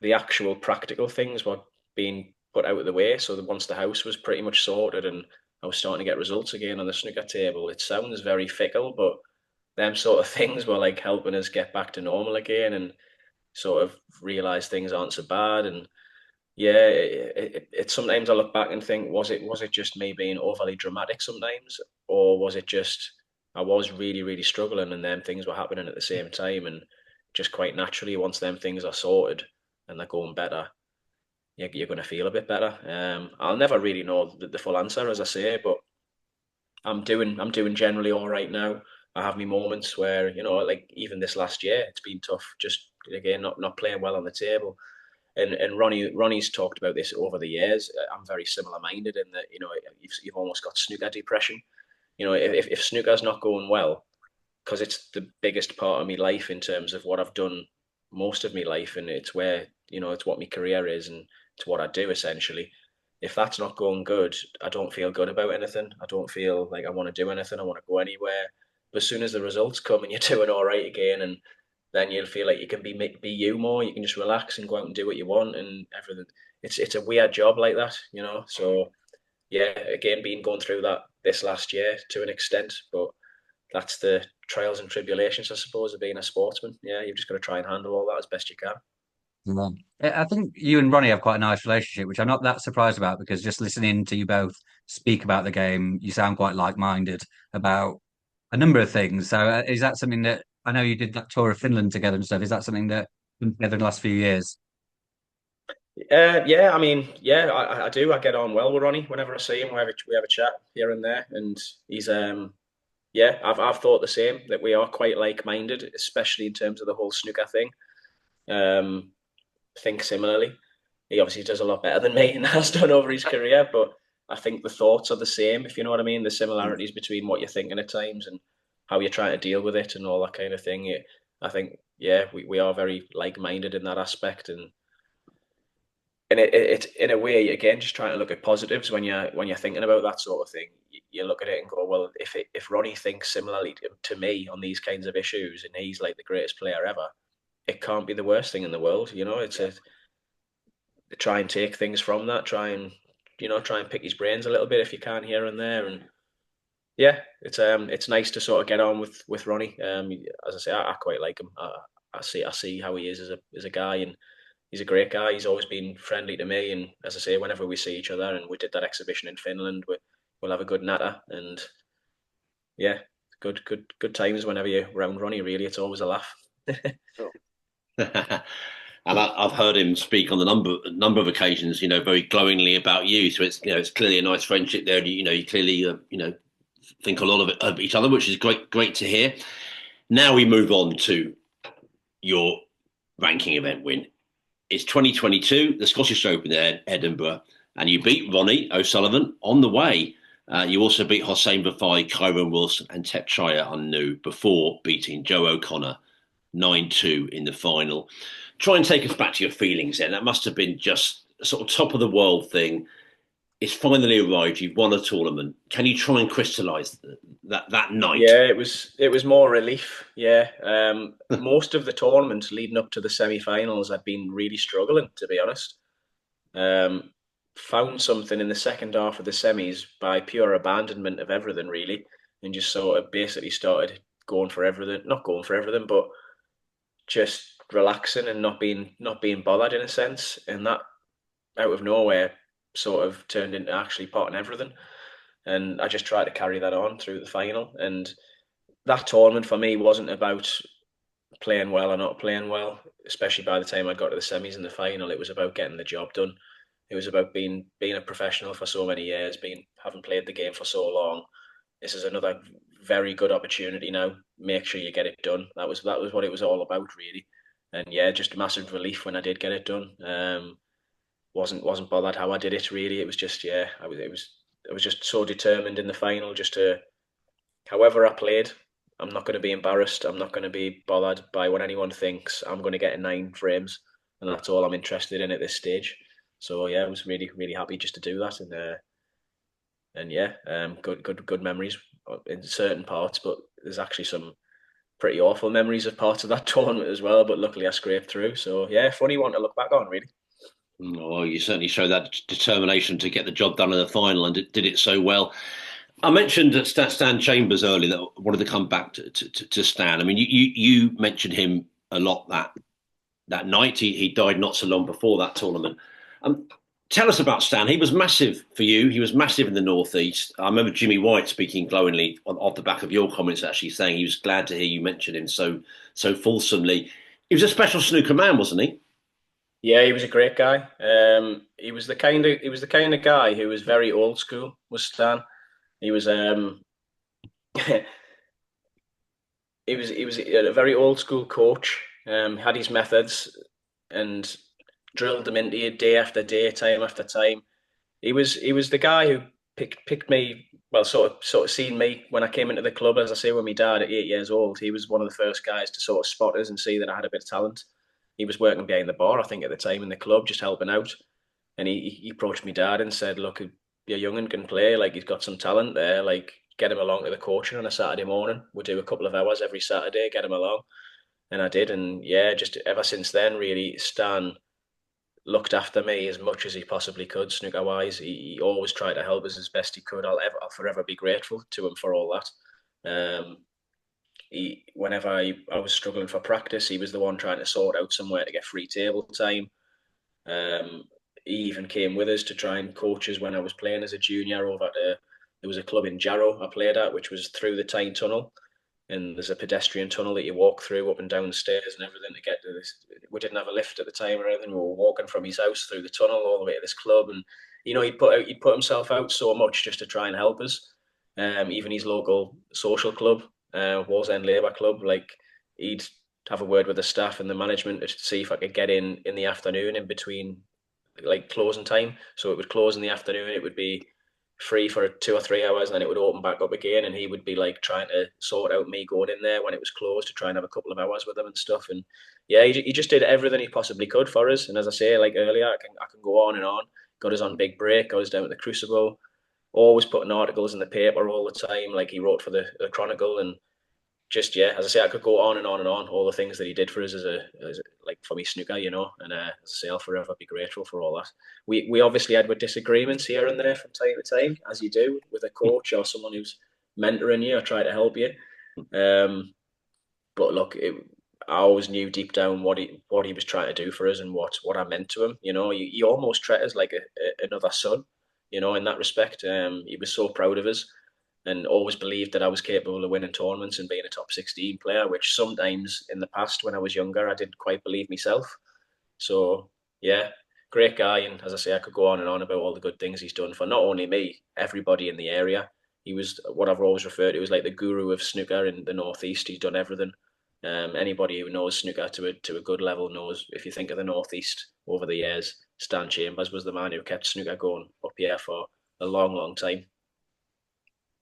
the actual practical things were being put out of the way. So that once the house was pretty much sorted and I was starting to get results again on the snooker table, it sounds very fickle, but them sort of things were like helping us get back to normal again and sort of realize things aren't so bad. And yeah, it sometimes I look back and think, was it just me being overly dramatic sometimes, or was it just I was really struggling and then things were happening at the same time, and just quite naturally once them things are sorted and they're going better, you're going to feel a bit better. I'll never really know the full answer, as I say, but I'm doing generally all right now. I have my moments where, you know, like even this last year, it's been tough. Just again, not playing well on the table. And Ronnie's talked about this over the years. I'm very similar minded in that, you know, you've almost got snooker depression. You know, if snooker's not going well, because it's the biggest part of my life in terms of what I've done most of my life, and it's where, you know, it's what my career is and it's what I do essentially. If that's not going good, I don't feel good about anything. I don't feel like I want to do anything. I want to go anywhere. But as soon as the results come and you're doing all right again, and then you'll feel like you can be you more. You can just relax and go out and do what you want and everything. It's a weird job like that, you know. So yeah, again, been going through that this last year to an extent, but that's the trials and tribulations, I suppose, of being a sportsman. Yeah, you've just got to try and handle all that as best you can. Yeah. I think you and Ronnie have quite a nice relationship, which I'm not that surprised about because just listening to you both speak about the game, you sound quite like-minded about a number of things. So is that something that I know you did that tour of Finland together and stuff? Is that something that you've done together in the last few years? Yeah, I mean, yeah, I do. I get on well with Ronnie. Whenever I see him, we have a chat here and there, and he's yeah, I've thought the same that we are quite like-minded, especially in terms of the whole snooker thing. Um, think similarly. He obviously does a lot better than me and has done over his career, but I think the thoughts are the same, if you know what I mean. The similarities between what you're thinking at times and how you're trying to deal with it and all that kind of thing. I think, yeah, we are very like-minded in that aspect, and it's in a way again just trying to look at positives when you're thinking about that sort of thing. You look at it and go, well, if Ronnie thinks similarly to me on these kinds of issues, and he's like the greatest player ever, it can't be the worst thing in the world. You know, it's a try and take things from that. Try and pick his brains a little bit if you can here and there. And yeah, it's nice to sort of get on with Ronnie. As I say, I quite like him. I see how he is as a guy, and he's a great guy. He's always been friendly to me, and as I say, whenever we see each other, and we did that exhibition in Finland, we'll have a good natter, and yeah, good times whenever you're around Ronnie. Really, it's always a laugh. And I've heard him speak on a number of occasions, very glowingly about you. So it's clearly a nice friendship there. You clearly, think a lot of each other, which is great to hear. Now we move on to your ranking event win. It's 2022, the Scottish Open in Edinburgh, and you beat Ronnie O'Sullivan on the way. You also beat Hossein Vafai, Kyren Wilson, and Tetchaya Unnu before beating Joe O'Connor 9-2 in the final. Try and take us back to your feelings then. That must have been just a sort of top of the world thing. It's finally arrived. You've won a tournament. Can you try and crystallise that night? Yeah, it was more relief. Yeah, most of the tournaments leading up to the semi-finals, I'd been really struggling, to be honest. Found something in the second half of the semis by pure abandonment of everything, really, and just sort of basically started going for everything. Not going for everything, but just relaxing and not being bothered in a sense. And that out of nowhere sort of turned into actually potting everything. And I just tried to carry that on through the final. And that tournament for me wasn't about playing well or not playing well, especially by the time I got to the semis and the final. It was about getting the job done. It was about being a professional for so many years, having played the game for so long. This is another very good opportunity now. Make sure you get it done. That was what it was all about, really. And yeah, just a massive relief when I did get it done. Wasn't bothered how I did it, really. It was just, yeah, I was just so determined in the final, just to, however I played, I'm not going to be embarrassed. I'm not going to be bothered by what anyone thinks. I'm going to get in 9 frames, and that's all I'm interested in at this stage. So yeah, I was really, really happy just to do that, and yeah, good memories in certain parts, but there's actually some pretty awful memories of parts of that tournament as well. But luckily, I scraped through. So yeah, funny one to look back on, really. Well, you certainly showed that determination to get the job done in the final, and did it so well. I mentioned Stan Chambers earlier that I wanted to come back to Stan. I mean, you mentioned him a lot that night. He died not so long before that tournament. Tell us about Stan. He was massive for you. He was massive in the Northeast. I remember Jimmy White speaking glowingly off the back of your comments, actually saying he was glad to hear you mention him so fulsomely. He was a special snooker man, wasn't he? Yeah, he was a great guy. He was the kind of guy who was very old school. Was Stan? He was he was a very old school coach. Had his methods and drilled them into you day after day, time after time. He was the guy who picked me. Well, sort of seen me when I came into the club. As I say, when my dad at 8 years old, he was one of the first guys to sort of spot us and see that I had a bit of talent. He was working behind the bar, I think, at the time in the club, just helping out. And he approached me dad and said, "Look, your young'un can play. Like, he's got some talent there. Like, get him along to the coaching on a Saturday morning. We'll do a couple of hours every Saturday. Get him along." And I did. And yeah, just ever since then, really, Stan looked after me as much as he possibly could, snooker wise. He always tried to help us as best he could. I'll forever be grateful to him for all that. Whenever I was struggling for practice, he was the one trying to sort out somewhere to get free table time. He even came with us to try and coach us when I was playing as a junior there was a club in Jarrow I played at, which was through the Tyne Tunnel. And there's a pedestrian tunnel that you walk through up and down the stairs and everything to get to this. We didn't have a lift at the time or anything. We were walking from his house through the tunnel all the way to this club. And, he'd put himself out so much just to try and help us. Even his local social club, Wallsend Labour Club, like, he'd have a word with the staff and the management to see if I could get in the afternoon in between, like, closing time. So it would close in the afternoon. It would be free for 2 or 3 hours, and then it would open back up again. And he would be like trying to sort out me going in there when it was closed to try and have a couple of hours with him and stuff. And yeah, he just did everything he possibly could for us. And as I say, like earlier, I can go on and on. Got us on Big Break. Got us down at the Crucible. Always putting articles in the paper all the time. Like, he wrote for the Chronicle. And just, yeah, as I say, I could go on and on and on. All the things that he did for us as like for me snooker, And as I say, I'll forever be grateful for all that. We obviously had with disagreements here and there from time to time, as you do with a coach or someone who's mentoring you or trying to help you. But look, I always knew deep down what he was trying to do for us and what I meant to him. He almost treated us like another son. In that respect, he was so proud of us. And always believed that I was capable of winning tournaments and being a top 16 player, which sometimes in the past when I was younger, I didn't quite believe myself. So, yeah, great guy. And as I say, I could go on and on about all the good things he's done for not only me, everybody in the area. He was what I've always referred to as like the guru of snooker in the Northeast. He's done everything. Anybody who knows snooker to a good level knows, if you think of the Northeast over the years, Stan Chambers was the man who kept snooker going up here for a long, long time.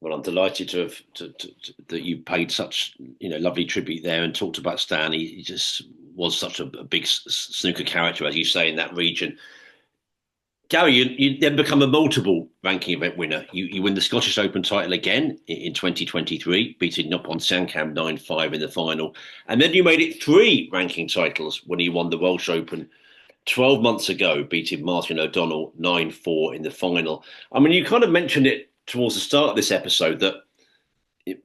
Well, I'm delighted that you paid such lovely tribute there and talked about Stan. He just was such a big snooker character, as you say, in that region. Gary, you then become a multiple ranking event winner. You win the Scottish Open title again in 2023, beating Noppon Sankam 9-5 in the final. And then you made it 3 ranking titles when you won the Welsh Open 12 months ago, beating Martin O'Donnell 9-4 in the final. I mean, you kind of mentioned it towards the start of this episode that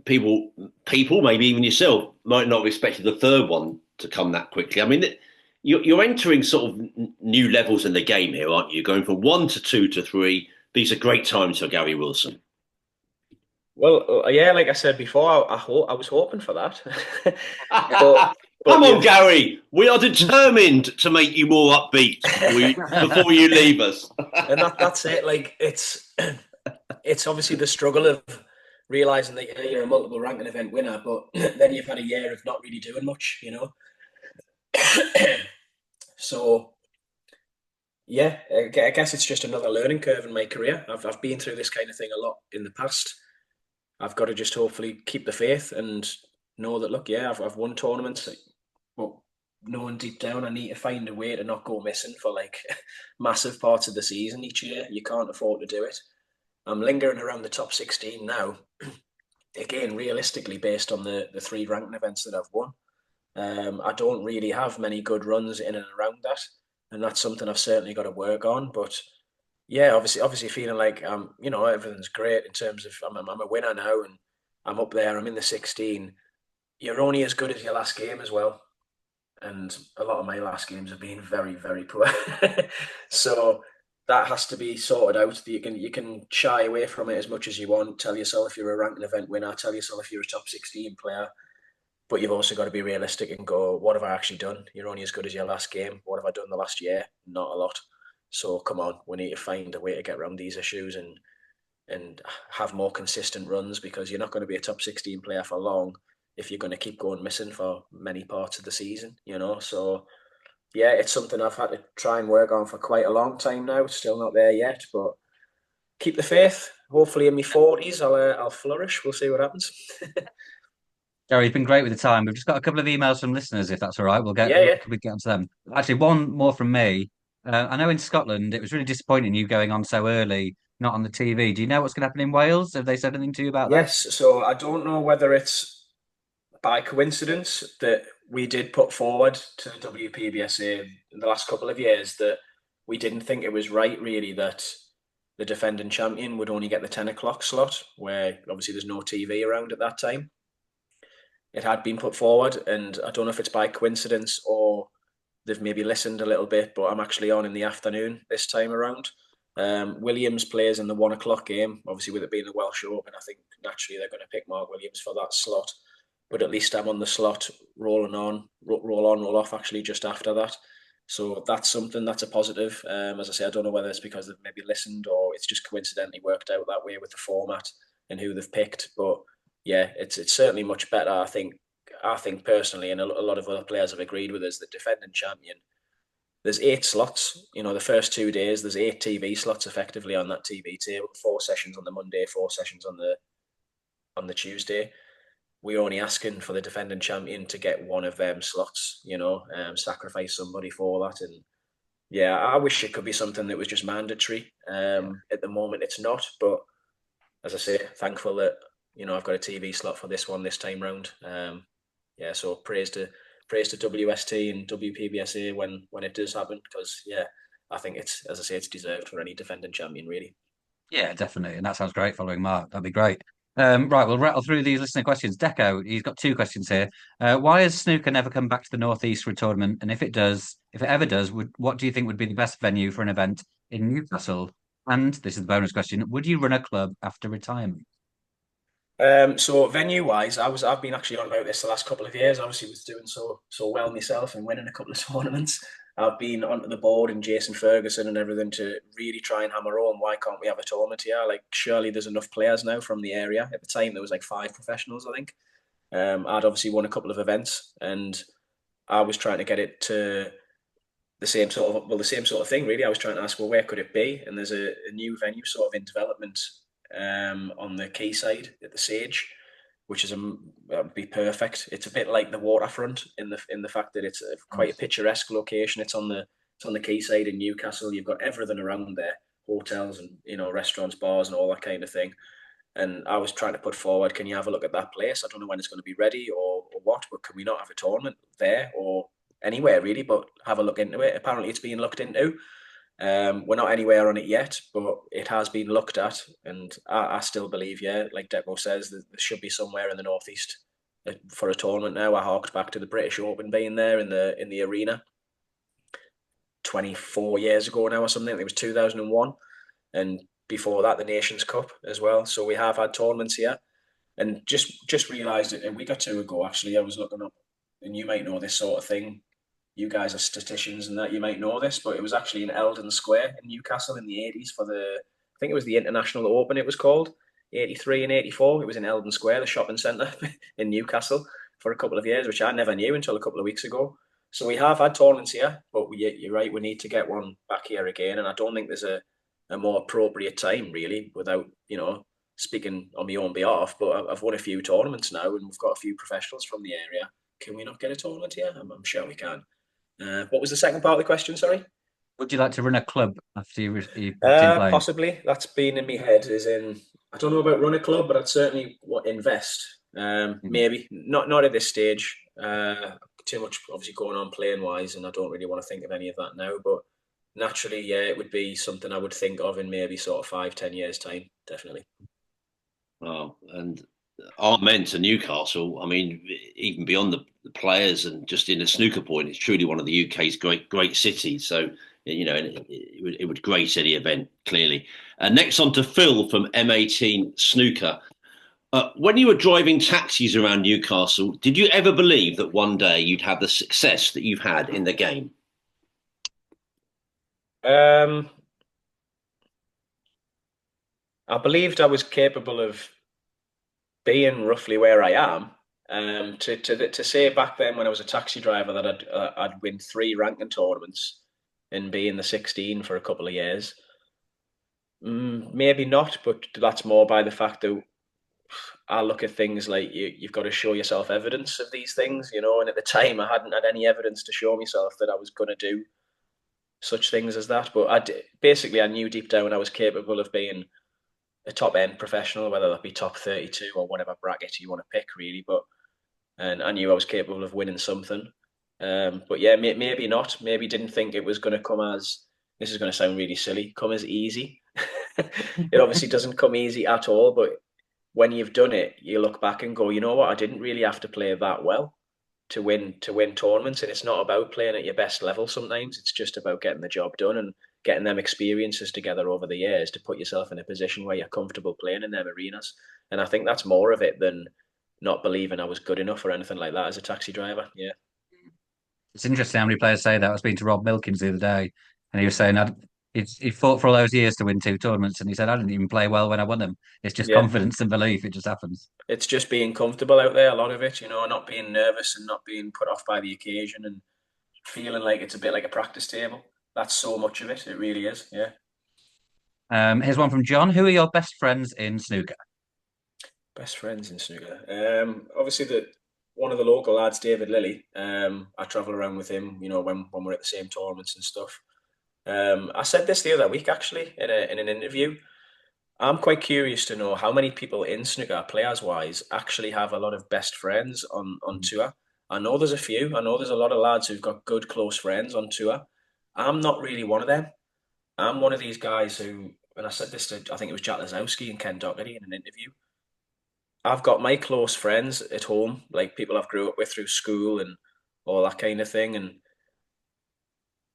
people, maybe even yourself, might not have expected the third one to come that quickly. I mean, you're entering sort of new levels in the game here, aren't you? Going from 1 to 2 to 3. These are great times for Gary Wilson. Well, yeah, like I said before, I was hoping for that. but come on, Gary. We are determined to make you more upbeat before you leave us. And that's it. Like, it's obviously the struggle of realizing that you're a multiple ranking event winner, but then you've had a year of not really doing much, you know. So yeah, I guess it's just another learning curve in my career. I've been through this kind of thing a lot in the past. I've got to just hopefully keep the faith and know that, look, yeah, I've won tournaments, but knowing deep down I need to find a way to not go missing for like massive parts of the season each year. You can't afford to do it. I'm lingering around the top 16 now. Again, realistically, based on the three ranking events that I've won. I don't really have many good runs in and around that, and that's something I've certainly got to work on. But yeah, obviously feeling like everything's great in terms of I'm a winner now and I'm up there. I'm in the 16. You're only as good as your last game as well, and a lot of my last games have been very, very poor. So that has to be sorted out. You can shy away from it as much as you want. Tell yourself you're a ranking event winner. Tell yourself you're a top 16 player. But you've also got to be realistic and go, what have I actually done? You're only as good as your last game. What have I done the last year? Not a lot. So come on, we need to find a way to get around these issues and have more consistent runs, because you're not going to be a top 16 player for long if you're going to keep going missing for many parts of the season, you know? So yeah, it's something I've had to try and work on for quite a long time now. Still not there yet, but keep the faith. Hopefully in my 40s, I'll flourish. We'll see what happens. Gary, you've been great with the time. We've just got a couple of emails from listeners, if that's all right. Yeah. We get onto them. Actually, one more from me. I know in Scotland it was really disappointing you going on so early, not on the TV. Do you know what's going to happen in Wales? Have they said anything to you about that? Yes, so I don't know whether it's by coincidence that we did put forward to the WPBSA in the last couple of years that we didn't think it was right, really, that the defending champion would only get the 10 o'clock slot, where obviously there's no TV around at that time. It had been put forward, and I don't know if it's by coincidence or they've maybe listened a little bit, but I'm actually on in the afternoon this time around. Williams plays in the 1 o'clock game. Obviously, with it being the Welsh Open, I think naturally they're going to pick Mark Williams for that slot. But at least I'm on the slot, roll on, roll off, actually, just after that. So that's something, that's a positive. As I say, I don't know whether it's because they've maybe listened or it's just coincidentally worked out that way with the format and who they've picked. But yeah, it's certainly much better, I think. I think personally, and a lot of other players have agreed with us, that defending champion, there's 8 slots. You know, the first 2 days, there's 8 TV slots effectively on that TV table. 4 sessions on the Monday, 4 sessions on the Tuesday. We're only asking for the defending champion to get one of them slots. You know, sacrifice somebody for that. And yeah, I wish it could be something that was just mandatory. At the moment, it's not. But as I say, thankful that I've got a TV slot for this one this time round. Yeah, so praise to WST and WPBSA when it does happen, because yeah, I think it's, as I say, it's deserved for any defending champion, really. Yeah, definitely. And that sounds great following Mark. That'd be great. Right, we'll rattle through these listener questions. Deco, he's got 2 questions here. Why has snooker never come back to the Northeast for a tournament? And if it ever does, what do you think would be the best venue for an event in Newcastle? And this is the bonus question: would you run a club after retirement? So venue wise, I've been actually on about this the last couple of years. Obviously, with doing so well myself and winning a couple of tournaments, I've been onto the board and Jason Ferguson and everything to really try and hammer home. Why can't we have a tournament here? Like, surely there's enough players now from the area. At the time, there was like 5 professionals, I think. I'd obviously won a couple of events, and I was trying to get it to the same sort of thing. Really, I was trying to ask, well, where could it be? And there's a new venue sort of in development on the quayside at the Sage, which would be perfect. It's a bit like the waterfront in the fact that it's quite a picturesque location. It's on the quayside in Newcastle. You've got everything around there, hotels and restaurants, bars, and all that kind of thing. And I was trying to put forward, can you have a look at that place? I don't know when it's going to be ready or what, but can we not have a tournament there or anywhere really? But have a look into it. Apparently, it's being looked into. We're not anywhere on it yet, but it has been looked at, and I still believe, yeah, like Depo says, there should be somewhere in the Northeast for a tournament now. I harked back to the British Open being there in the arena 24 years ago now or something. I think it was 2001, and before that, the Nations Cup as well. So we have had tournaments here, and just realised it a week or 2 ago. Actually, I was looking up, and you might know this sort of thing. You guys are statisticians and that, you might know this, but it was actually in Eldon Square in Newcastle in the 80s for I think it was the International Open it was called. 83 and 84. It was in Eldon Square, the shopping centre in Newcastle, for a couple of years, which I never knew until a couple of weeks ago. So we have had tournaments here, but you're right, we need to get one back here again. And I don't think there's a more appropriate time, really, without, speaking on my own behalf. But I've won a few tournaments now, and we've got a few professionals from the area. Can we not get a tournament here? I'm sure we can. What was the second part of the question, sorry? Would you like to run a club after you playing? Possibly. That's been in my head, I don't know about run a club, but I'd certainly invest. Maybe. Not at this stage. Too much obviously going on playing wise, and I don't really want to think of any of that now. But naturally, yeah, it would be something I would think of in maybe sort of 5-10 years' time, definitely. Oh, and amen to Newcastle. I mean, even beyond the players and just in a snooker point, it's truly one of the UK's great cities. So, it would grace any event, clearly. Next on to Phil from M18 Snooker. When you were driving taxis around Newcastle, did you ever believe that one day you'd have the success that you've had in the game? I believed I was capable of being roughly where I am. To say back then when I was a taxi driver that I'd win 3 ranking tournaments and be in the 16 for a couple of years, maybe not. But that's more by the fact that I look at things like you've got to show yourself evidence of these things, and at the time I hadn't had any evidence to show myself that I was going to do such things as that. But I knew deep down I was capable of being a top end professional, whether that be top 32 or whatever bracket you want to pick, really. And I knew I was capable of winning something. But yeah, maybe not. Maybe didn't think it was going to come as, this is going to sound really silly, come as easy. It obviously doesn't come easy at all, but when you've done it, you look back and go, you know what, I didn't really have to play that well to win tournaments. And it's not about playing at your best level sometimes. It's just about getting the job done and getting them experiences together over the years to put yourself in a position where you're comfortable playing in them arenas. And I think that's more of it than not believing I was good enough or anything like that as a taxi driver. Yeah. It's interesting how many players say that. I was speaking to Rob Milkins the other day, and he was saying he fought for all those years to win 2 tournaments, and he said, I didn't even play well when I won them. It's just confidence and belief. It just happens. It's just being comfortable out there, a lot of it, not being nervous and not being put off by the occasion and feeling like it's a bit like a practice table. That's so much of it. It really is, yeah. Here's one from John. Who are your best friends in snooker? Best friends in snooker? Obviously, one of the local lads, David Lilly. I travel around with him, when we're at the same tournaments and stuff. I said this the other week, actually, in an interview. I'm quite curious to know how many people in snooker, players-wise, actually have a lot of best friends on tour. I know there's a few. I know there's a lot of lads who've got good, close friends on tour. I'm not really one of them. I'm one of these guys who, and I said this to, I think it was Jack Lazowski and Ken Doherty in an interview, I've got my close friends at home, like people I've grew up with through school and all that kind of thing. And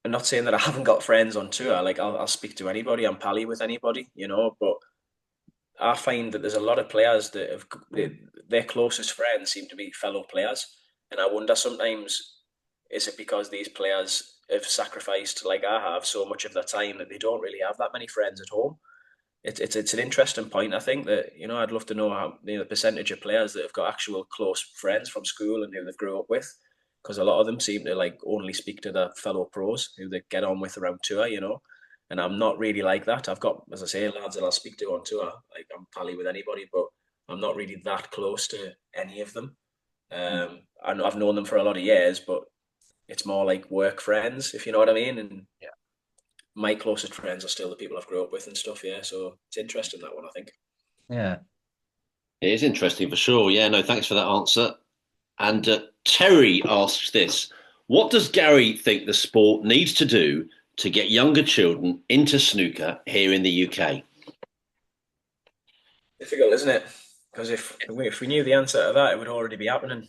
I'm not saying that I haven't got friends on tour. Like I'll speak to anybody, I'm pally with anybody, but I find that there's a lot of players that have their closest friends seem to be fellow players. And I wonder sometimes, is it because these players have sacrificed, like I have, so much of their time that they don't really have that many friends at home? It's an interesting point. I think that, I'd love to know how the percentage of players that have got actual close friends from school and who they've grew up with, because a lot of them seem to like only speak to their fellow pros who they get on with around tour, and I'm not really like that. I've got, as I say, lads that I'll speak to on tour. Like I'm pally with anybody, but I'm not really that close to any of them. I've known them for a lot of years, but it's more like work friends, if you know what I mean. And yeah, my closest friends are still the people I've grew up with and stuff. Yeah, so it's interesting, that one, I think. Yeah, it is interesting for sure. Yeah, no, thanks for that answer. And Terry asks this: what does Gary think the sport needs to do to get younger children into snooker here in the UK? Difficult, isn't it? Because if we knew the answer to that, it would already be happening.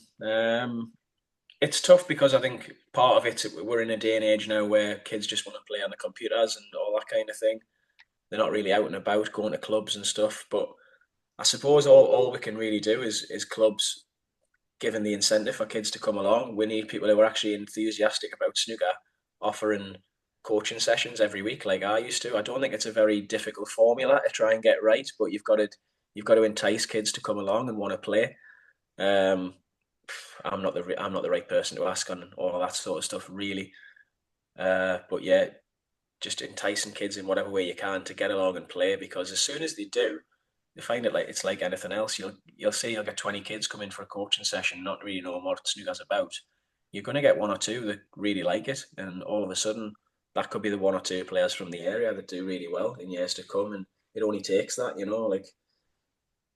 It's tough because I think part of it, we're in a day and age now where kids just want to play on the computers and all that kind of thing. They're not really out and about, going to clubs and stuff. But I suppose all we can really do is clubs giving the incentive for kids to come along. We need people who are actually enthusiastic about snooker, offering coaching sessions every week like I used to. I don't think it's a very difficult formula to try and get right, but you've got You've got to entice kids to come along and want to play. I'm not the right person to ask on all of that sort of stuff, really. But yeah, just enticing kids in whatever way you can to get along and play, because as soon as they do, they find it like it's like anything else. You'll get 20 kids come in for a coaching session, not really knowing what snooker's about. You're going to get one or two that really like it, and all of a sudden, that could be the one or two players from the area that do really well in years to come. And it only takes that, like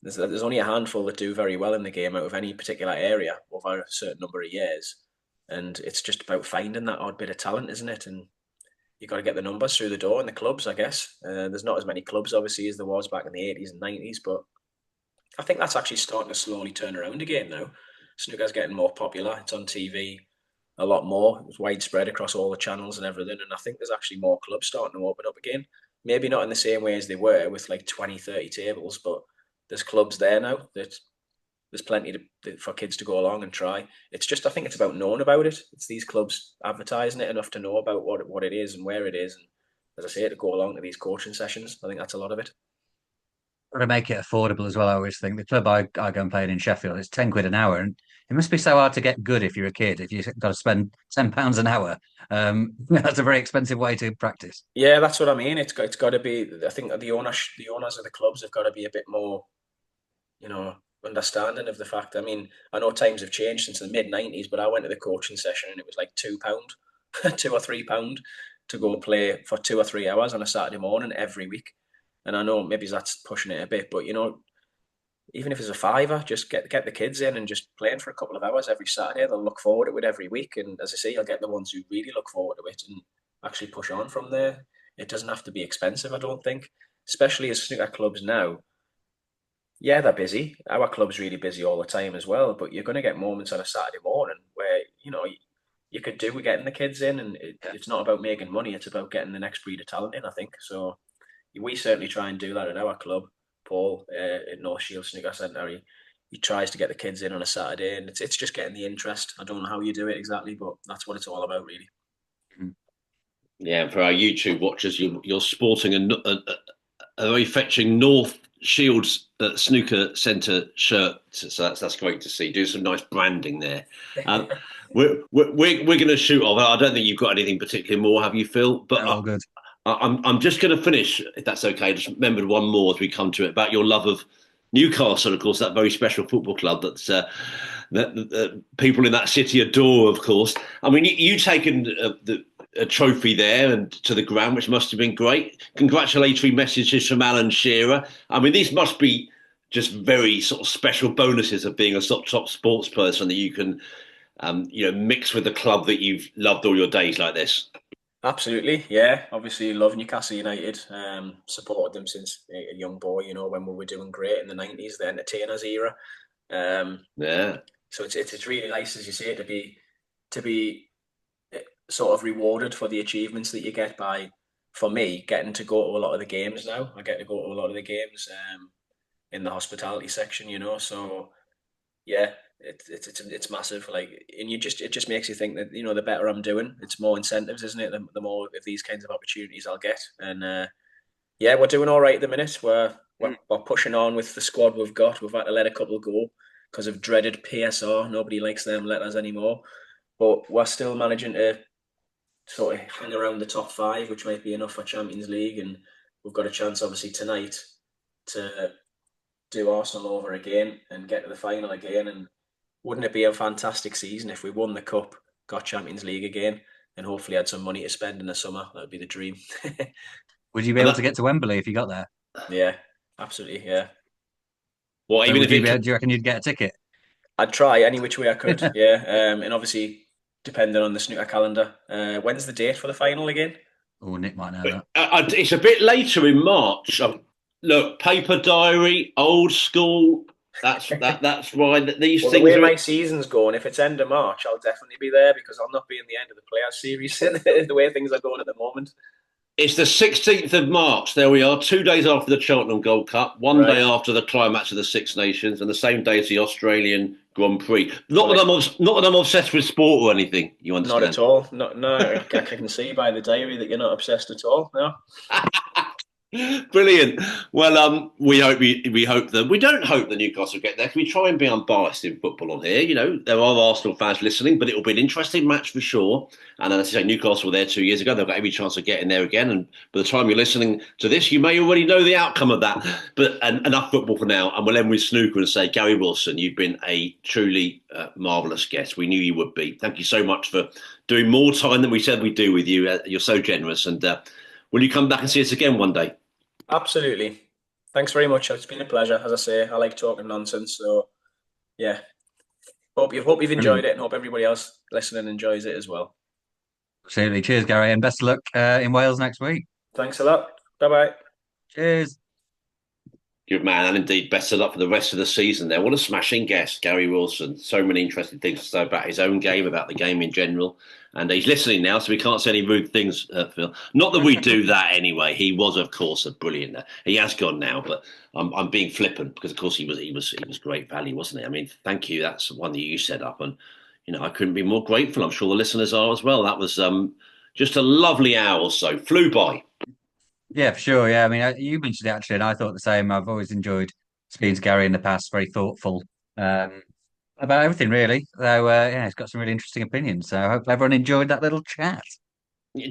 there's only a handful that do very well in the game out of any particular area over a certain number of years, and it's just about finding that odd bit of talent, isn't it? And you got to get the numbers through the door in the clubs, I guess. There's not as many clubs, obviously, as there was back in the 80s and 90s, but I think that's actually starting to slowly turn around again now. Snooker's getting more popular. It's on TV a lot more. It's widespread across all the channels and everything, and I think there's actually more clubs starting to open up again. Maybe not in the same way as they were with like 20, 30 tables, but there's clubs there now that there's plenty for kids to go along and try. It's just, I think it's about knowing about it. It's these clubs advertising it enough to know about what it is and where it is. And as I say, to go along to these coaching sessions, I think that's a lot of it. To make it affordable as well, I always think. The club I go and play in Sheffield, it's 10 quid an hour. And it must be so hard to get good if you're a kid, if you've got to spend £10 an hour. That's a very expensive way to practice. Yeah, that's what I mean. It's got to be, I think the owners of the clubs have got to be a bit more, understanding of the fact. I mean, I know times have changed since the mid-90s, but I went to the coaching session and it was like £2, £2 or £3 to go play for 2 or 3 hours on a Saturday morning every week. And I know maybe that's pushing it a bit, but even if it's a fiver, just get the kids in and just playing for a couple of hours every Saturday. They'll look forward to it every week, and as I say, you'll get the ones who really look forward to it and actually push on from there. It doesn't have to be expensive, I don't think, especially as snooker clubs now. Yeah, they're busy. Our club's really busy all the time as well, but you're going to get moments on a Saturday morning where, you could do with getting the kids in, and it's not about making money, it's about getting the next breed of talent in, I think. So we certainly try and do that at our club. Paul at North Shield Snooker Centre, he tries to get the kids in on a Saturday, and it's just getting the interest. I don't know how you do it exactly, but that's what it's all about, really. Yeah, for our YouTube watchers, you're sporting a very fetching North Shields Snooker Centre shirt, so that's great to see. Do some nice branding there. We're going to shoot off. I don't think you've got anything particularly more, have you, Phil? But all good. I'm just going to finish, if that's okay. Just remembered one more as we come to it, about your love of Newcastle, of course, that very special football club that people in that city adore, of course. I mean, you've taken a trophy there and to the ground, which must have been great. Congratulatory messages from Alan Shearer. I mean, these must be just very sort of special bonuses of being a sort of top sports person that you can, mix with the club that you've loved all your days like this. Absolutely, yeah. Obviously, love Newcastle United. Supported them since a young boy. When we were doing great in the 90s, the entertainers era. Yeah. So it's really nice, as you say, to be sort of rewarded for the achievements that you get by, for me, getting to go to a lot of the games now. I get to go to a lot of the games in the hospitality section. So yeah. It's massive, and it just makes you think that the better I'm doing, it's more incentives, isn't it? The more of these kinds of opportunities I'll get, and yeah, we're doing all right at the minute. We're pushing on with the squad we've got. We've had to let a couple go because of dreaded PSR. Nobody likes them letters anymore, but we're still managing to sort of hang around the top 5, which might be enough for Champions League, and we've got a chance, obviously, tonight to do Arsenal over again and get to the final again. And wouldn't it be a fantastic season if we won the Cup, got Champions League again, and hopefully had some money to spend in the summer? That would be the dream. Would you be able to get to Wembley if you got there? Yeah, absolutely, yeah. Well, so do you reckon you'd get a ticket? I'd try any which way I could, yeah. And obviously, depending on the snooker calendar. When's the date for the final again? Oh, Nick might know that. It's a bit later in March. Look, paper diary, old school. That's why these things. The way my season's going, if it's end of March, I'll definitely be there because I'll not be in the end of the playoff series. The way things are going at the moment. It's the 16th of March. There we are, 2 days after the Cheltenham Gold Cup, one day after the climax of the Six Nations, and the same day as the Australian Grand Prix. Not that I'm obsessed with sport or anything. You understand? Not at all. No, I can see by the diary that you're not obsessed at all. No. Brilliant. Well, we hope that we don't hope that Newcastle get there. We try and be unbiased in football on here. You know, there are Arsenal fans listening, but it will be an interesting match for sure. And as I say, Newcastle were there 2 years ago. They've got every chance of getting there again. And by the time you're listening to this, you may already know the outcome of that. But enough football for now. And we'll end with snooker and say, Gary Wilson, you've been a truly marvellous guest. We knew you would be. Thank you so much for doing more time than we said we'd do with you. You're so generous. And will you come back and see us again one day? Absolutely. Thanks very much. It's been a pleasure. As I say, I like talking nonsense. So, yeah. Hope you've enjoyed it, and hope everybody else listening enjoys it as well. Absolutely. Cheers, Gary, and best of luck in Wales next week. Thanks a lot. Bye-bye. Cheers. Good man, and indeed, best of luck for the rest of the season there. What a smashing guest, Gary Wilson. So many interesting things to say about his own game, about the game in general. And he's listening now, so we can't say any rude things, Phil. Not that we do that anyway. He was, of course, a brilliant. He has gone now, but I'm being flippant because, of course, he was great value, wasn't he? I mean, thank you. That's one that you set up, and I couldn't be more grateful. I'm sure the listeners are as well. That was just a lovely hour or so. Flew by. Yeah, for sure. Yeah, I mean, you mentioned it actually, and I thought the same. I've always enjoyed speaking to Gary in the past. Very thoughtful about everything, really. So, yeah, he's got some really interesting opinions. So, I hope everyone enjoyed that little chat.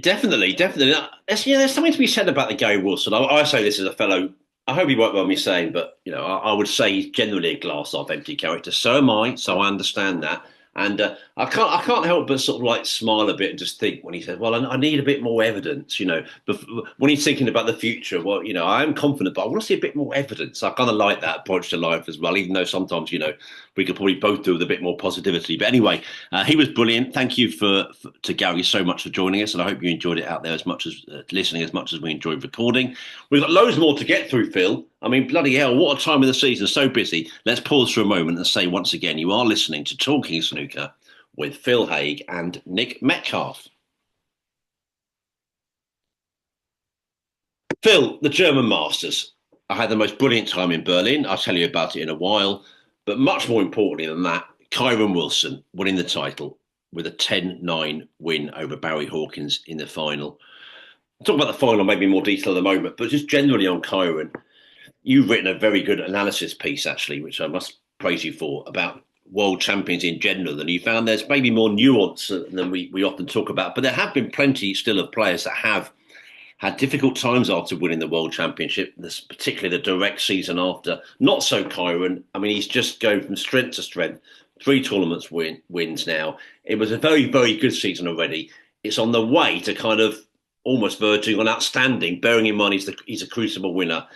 Definitely. There's something to be said about the Gary Wilson. I say this as a fellow. I hope you won't mind me saying, but I would say he's generally a glass half empty character. So am I. So I understand that. And I can't help but sort of like smile a bit and just think when he says, "Well, I need a bit more evidence." When he's thinking about the future, well, I am confident, but I want to see a bit more evidence. I kind of like that approach to life as well, even though sometimes we could probably both do with a bit more positivity. But anyway, he was brilliant. Thank you to Gary so much for joining us, and I hope you enjoyed it out there as much as listening as much as we enjoyed recording. We've got loads more to get through, Phil. I mean, bloody hell, what a time of the season, so busy. Let's pause for a moment and say once again, you are listening to Talking Snooker with Phil Haigh and Nick Metcalf. Phil, the German Masters. I had the most brilliant time in Berlin. I'll tell you about it in a while. But much more importantly than that, Kyren Wilson winning the title with a 10-9 win over Barry Hawkins in the final. I'll talk about the final maybe in more detail in a moment, but just generally on Kyren, you've written a very good analysis piece, actually, which I must praise you for, about world champions in general. And you found there's maybe more nuance than we often talk about. But there have been plenty still of players that have had difficult times after winning the world championship, particularly the direct season after. Not so Kyren. I mean, he's just going from strength to strength. 3 tournaments wins now. It was a very, very good season already. It's on the way to kind of almost verging on outstanding, bearing in mind he's a Crucible winner.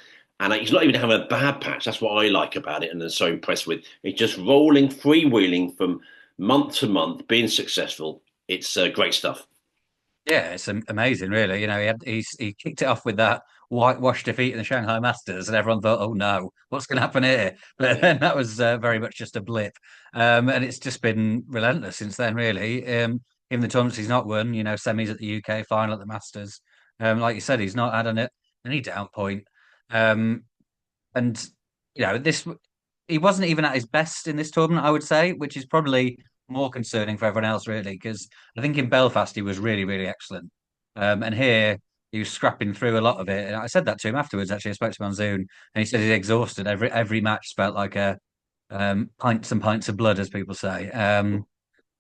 And he's not even having a bad patch. That's what I like about it and I'm so impressed with. It's just rolling, freewheeling from month to month, being successful. It's great stuff. Yeah, it's amazing, really. He kicked it off with that whitewash defeat in the Shanghai Masters, and everyone thought, "Oh no, what's going to happen here?" But then that was very much just a blip, and it's just been relentless since then, really. Even the tournaments he's not won, semis at the UK, final at the Masters. Like you said, he's not had any down point. And this he wasn't even at his best in this tournament, I would say, which is probably more concerning for everyone else, really, because I think in Belfast he was really, really excellent. And here he was scrapping through a lot of it. And I said that to him afterwards, actually. I spoke to him on Zoom, and he said he's exhausted. Every match felt like a pints and pints of blood, as people say.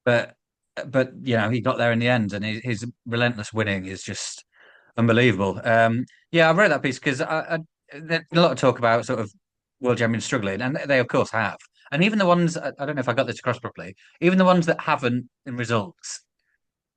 But he got there in the end, and his relentless winning is just unbelievable. Yeah, I read that piece because there's a lot of talk about sort of world champions struggling, and they of course have. And even the ones, I don't know if I got this across properly, even the ones that haven't in results,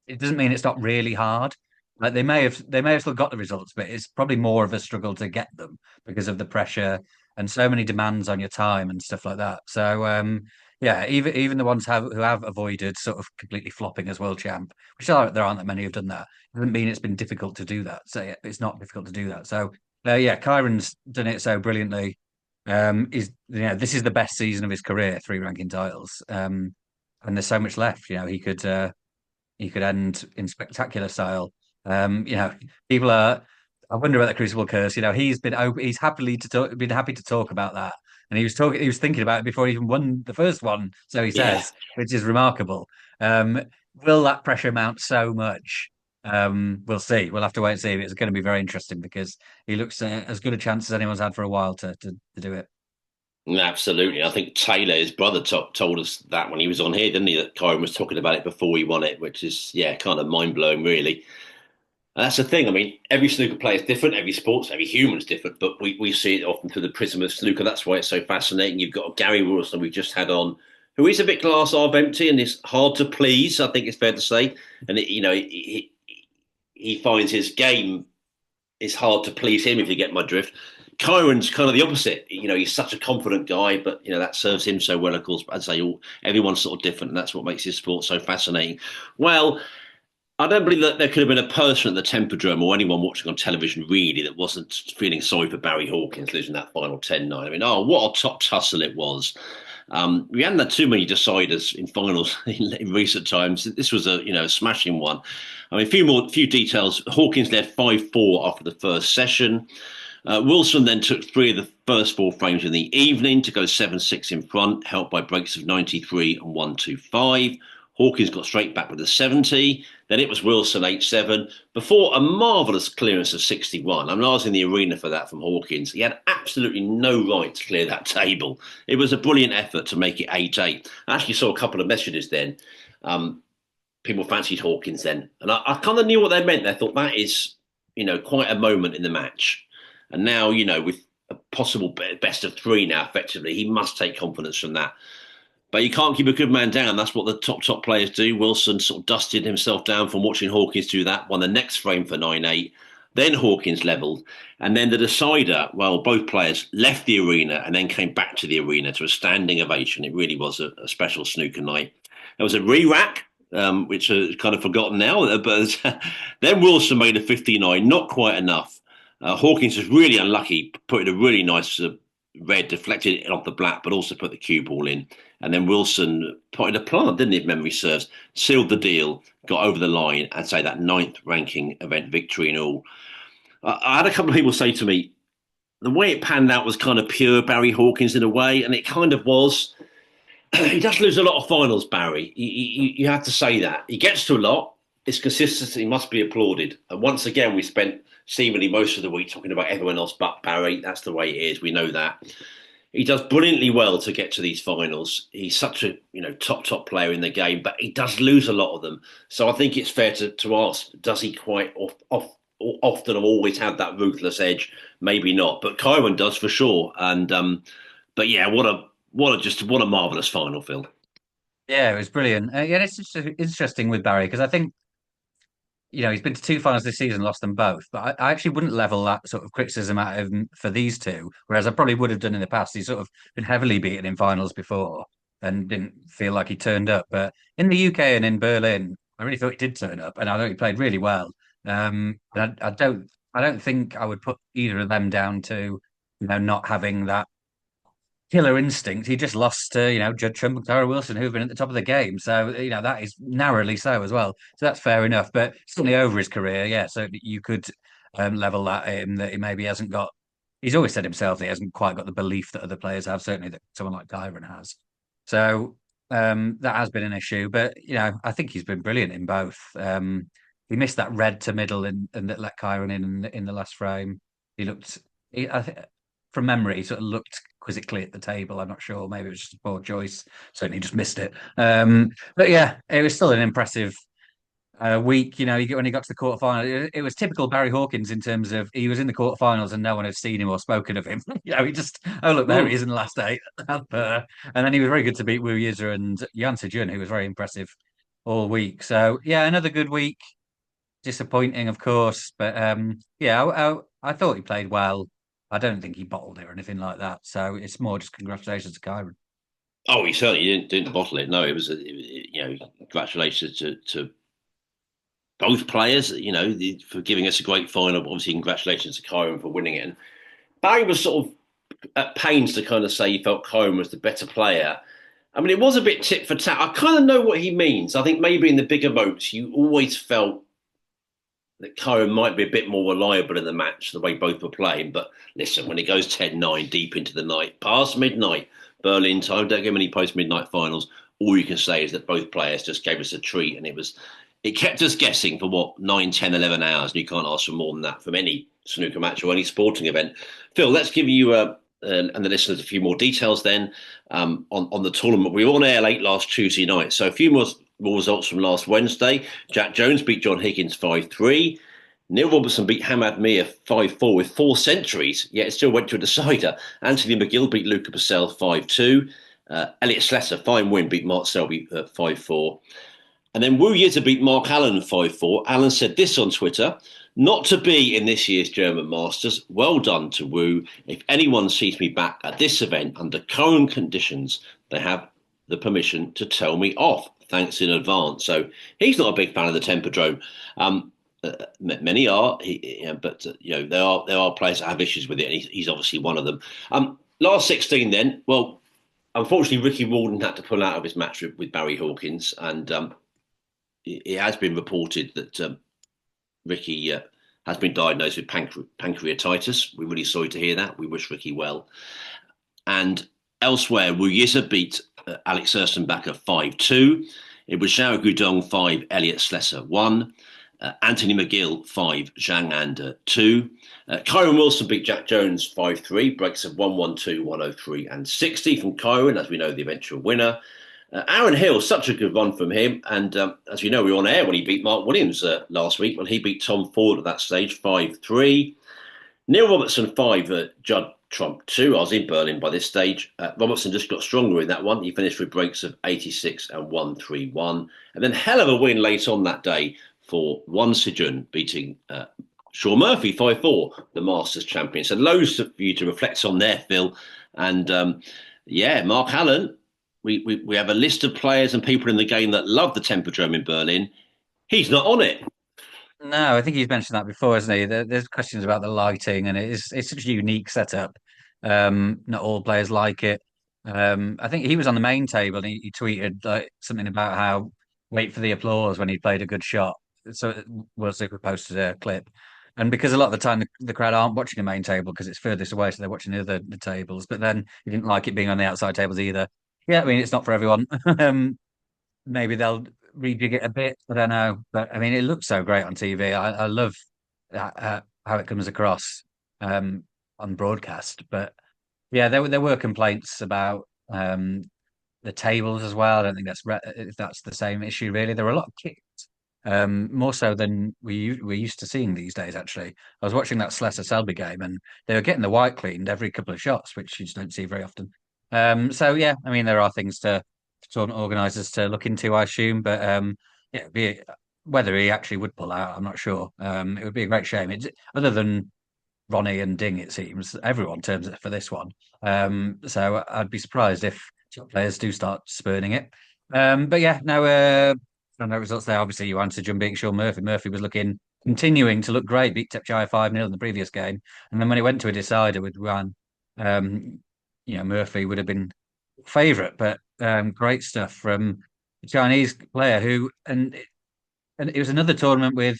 it doesn't mean it's not really hard. Like they may have still got the results, but it's probably more of a struggle to get them because of the pressure and so many demands on your time and stuff like that. So yeah, even the ones who have avoided sort of completely flopping as world champ, which there aren't that many who've done that. It doesn't mean it's been difficult to do that. So yeah, it's not difficult to do that. So yeah, Kyren's done it so brilliantly. This is the best season of his career, 3 ranking titles. And there's so much left. He could end in spectacular style. People are. I wonder about the Crucible curse. He's been been happy to talk about that, and he was thinking about it before he even won the first one. So he says, which is remarkable. Will that pressure mount so much We'll see. We'll have to wait and see. It's going to be very interesting because he looks as good a chance as anyone's had for a while to do it. Absolutely. I think Taylor, his brother, told us that when he was on here, didn't he? That Kyren was talking about it before he won it, which is, yeah, kind of mind blowing, really. And that's the thing. I mean, every snooker player is different, every sports, every human's different, but we see it often through the prism of snooker. That's why it's so fascinating. You've got Gary Wilson, we just had on, who is a bit glass half empty and is hard to please, I think it's fair to say. And, he finds his game is hard to please him, if you get my drift. Kyren's kind of the opposite. He's such a confident guy, but that serves him so well. Of course, but I'd say everyone's sort of different, and that's what makes his sport so fascinating. Well, I don't believe that there could have been a person at the Tempodrom or anyone watching on television really that wasn't feeling sorry for Barry Hawkins losing that final 10-9. I mean, what a top tussle it was. We hadn't had too many deciders in finals in recent times. This was a smashing one. I mean, a few details. Hawkins led 5-4 after the first session. Wilson then took 3 of the first 4 frames in the evening to go 7-6 in front, helped by breaks of 93 and 125. Hawkins got straight back with a 70. Then it was Wilson 8-7 before a marvellous clearance of 61. I mean, I was in the arena for that from Hawkins. He had absolutely no right to clear that table. It was a brilliant effort to make it 8-8. I actually saw a couple of messages then. People fancied Hawkins then. And I kind of knew what they meant. They thought that is, quite a moment in the match. And now, with a possible best of 3 now, effectively, he must take confidence from that. But you can't keep a good man down. That's what the top players do. Wilson sort of dusted himself down from watching Hawkins do that, won the next frame for 9-8. Then Hawkins levelled. And then the decider, well, both players left the arena and then came back to the arena to a standing ovation. It really was a special snooker night. There was a re-rack, which is kind of forgotten now. But then Wilson made a 59, not quite enough. Hawkins was really unlucky, putting a really nice red, deflected it off the black, but also put the cue ball in. And then Wilson put in a plant, didn't he, if memory serves, sealed the deal, got over the line, and say that 9th ranking event victory and all. I had a couple of people say to me, the way it panned out was kind of pure Barry Hawkins in a way, and it kind of was. He does lose a lot of finals, Barry. You have to say that. He gets to a lot. His consistency must be applauded. And once again, we spent seemingly most of the week talking about everyone else but Barry. That's the way it is. We know that. He does brilliantly well to get to these finals. He's such a top player in the game, but he does lose a lot of them. So I think it's fair to ask, does he quite often or always have that ruthless edge? Maybe not, but Kyren does for sure. And but yeah, what a marvellous final, Phil. Yeah, it was brilliant. Yeah, it's just interesting with Barry because I think he's been to 2 finals this season, lost them both. But I actually wouldn't level that sort of criticism out of him for these 2, whereas I probably would have done in the past. He's sort of been heavily beaten in finals before and didn't feel like he turned up. But in the UK and in Berlin, I really thought he did turn up, and I thought he played really well. I don't think I would put either of them down to not having that killer instinct. He just lost to, Judd Trump and Kyren Wilson, who've been at the top of the game. So, that is narrowly so as well. So that's fair enough. But certainly over his career, yeah. So you could level that at him that he maybe hasn't got. He's always said himself that he hasn't quite got the belief that other players have, certainly that someone like Kyren has. So that has been an issue. But, I think he's been brilliant in both. He missed that red to middle and that let Kyren in the last frame. He looked, I think, from memory, he sort of looked quizzically at the table. I'm not sure. Maybe it was just a poor choice. Certainly just missed it. But yeah, it was still an impressive week. When he got to the quarterfinal, it was typical Barry Hawkins in terms of he was in the quarterfinals and no one had seen him or spoken of him. He just, oh, look, there he is in the last 8. And then he was very good to beat Wu Yiza and Yan Sejun, who was very impressive all week. So yeah, another good week. Disappointing, of course. But yeah, I thought he played well. I don't think he bottled it or anything like that. So it's more just congratulations to Kyren. Oh, he certainly didn't bottle it. No, it was, congratulations to both players, for giving us a great final. Obviously, congratulations to Kyren for winning it. And Barry was sort of at pains to kind of say he felt Kyren was the better player. I mean, it was a bit tit for tat. I kind of know what he means. I think maybe in the bigger moments, you always felt that Kyren might be a bit more reliable in the match, the way both were playing. But listen, when it goes 10-9 deep into the night, past midnight, Berlin time, don't get many post-midnight finals, all you can say is that both players just gave us a treat, and it was it kept us guessing for what, 9, 10, 11 hours, and you can't ask for more than that from any snooker match or any sporting event. Phil, let's give you and the listeners a few more details then on the tournament. We were on air late last Tuesday night, so a few more results from last Wednesday. Jack Jones beat John Higgins 5-3. Neil Robertson beat Hamad Mir 5-4 with 4 centuries, yet it still went to a decider. Anthony McGill beat Luca Purcell 5-2. Elliot Slessor, fine win, beat Mark Selby 5-4. And then Wu Yiza beat Mark Allen 5-4. Allen said this on Twitter: "Not to be in this year's German Masters. Well done to Wu. If anyone sees me back at this event under current conditions, they have the permission to tell me off. Thanks in advance." So he's not a big fan of the Tempodrom. Many are, but there are players that have issues with it, and he's obviously one of them. Last 16 then. Well, unfortunately, Ricky Walden had to pull out of his match with Barry Hawkins, and it has been reported that Ricky has been diagnosed with pancreatitis. We're really sorry to hear that. We wish Ricky well. And elsewhere, Wu Yiza beat Alex Erstenbacher 5-2. It was Xiao Guodong 5, Elliot Slessor 1. Anthony McGill 5, Zhang Anda 2. Kyren Wilson beat Jack Jones 5-3, breaks of 1-1-2, 103 and 60 from Kyren, as we know, the eventual winner. Aaron Hill, such a good run from him. And as we know, we were on air when he beat Mark Williams last week. Well, he beat Tom Ford at that stage 5-3. Neil Robertson 5, Judd Trump 2. I was in Berlin by this stage. Robertson just got stronger in that one. He finished with breaks of 86 and 131. And then hell of a win late on that day for Won Si-jun, beating Shaun Murphy 5-4, the Masters champion. So loads for you to reflect on there, Phil. And Mark Allen, we have a list of players and people in the game that love the Tempodrom in Berlin. He's not on it. No, I think he's mentioned that before, hasn't he? There's questions about the lighting, and it's such a unique setup. Not all players like it. I think he was on the main table, and he tweeted something about how wait for the applause when he played a good shot. So World Snooker posted a clip, and because a lot of the time the crowd aren't watching the main table because it's furthest away, so they're watching the tables. But then he didn't like it being on the outside tables either. Yeah, I mean it's not for everyone. Maybe they'll rejig it a bit. I don't know, but I mean it looks so great on TV. I love how it comes across on broadcast. But yeah, there were complaints about the tables as well. I don't think that's the same issue really. There were a lot of kicks. More so than we're used to seeing these days, actually. I was watching that Slessor Selby game and they were getting the white cleaned every couple of shots, which you just don't see very often. So, yeah, I mean, there are things for tournament organisers to look into, I assume. But whether he actually would pull out, I'm not sure. It would be a great shame. Other than Ronnie and Ding, it seems, everyone turns it for this one. So I'd be surprised if top players do start spurning it. But yeah, no results there. Obviously, you answered John beating Shaun Murphy. Murphy was continuing to look great, beat Tepchai 5-0 in the previous game. And then when it went to a decider with Ruan, Murphy would have been favourite. But great stuff from the Chinese player and it was another tournament with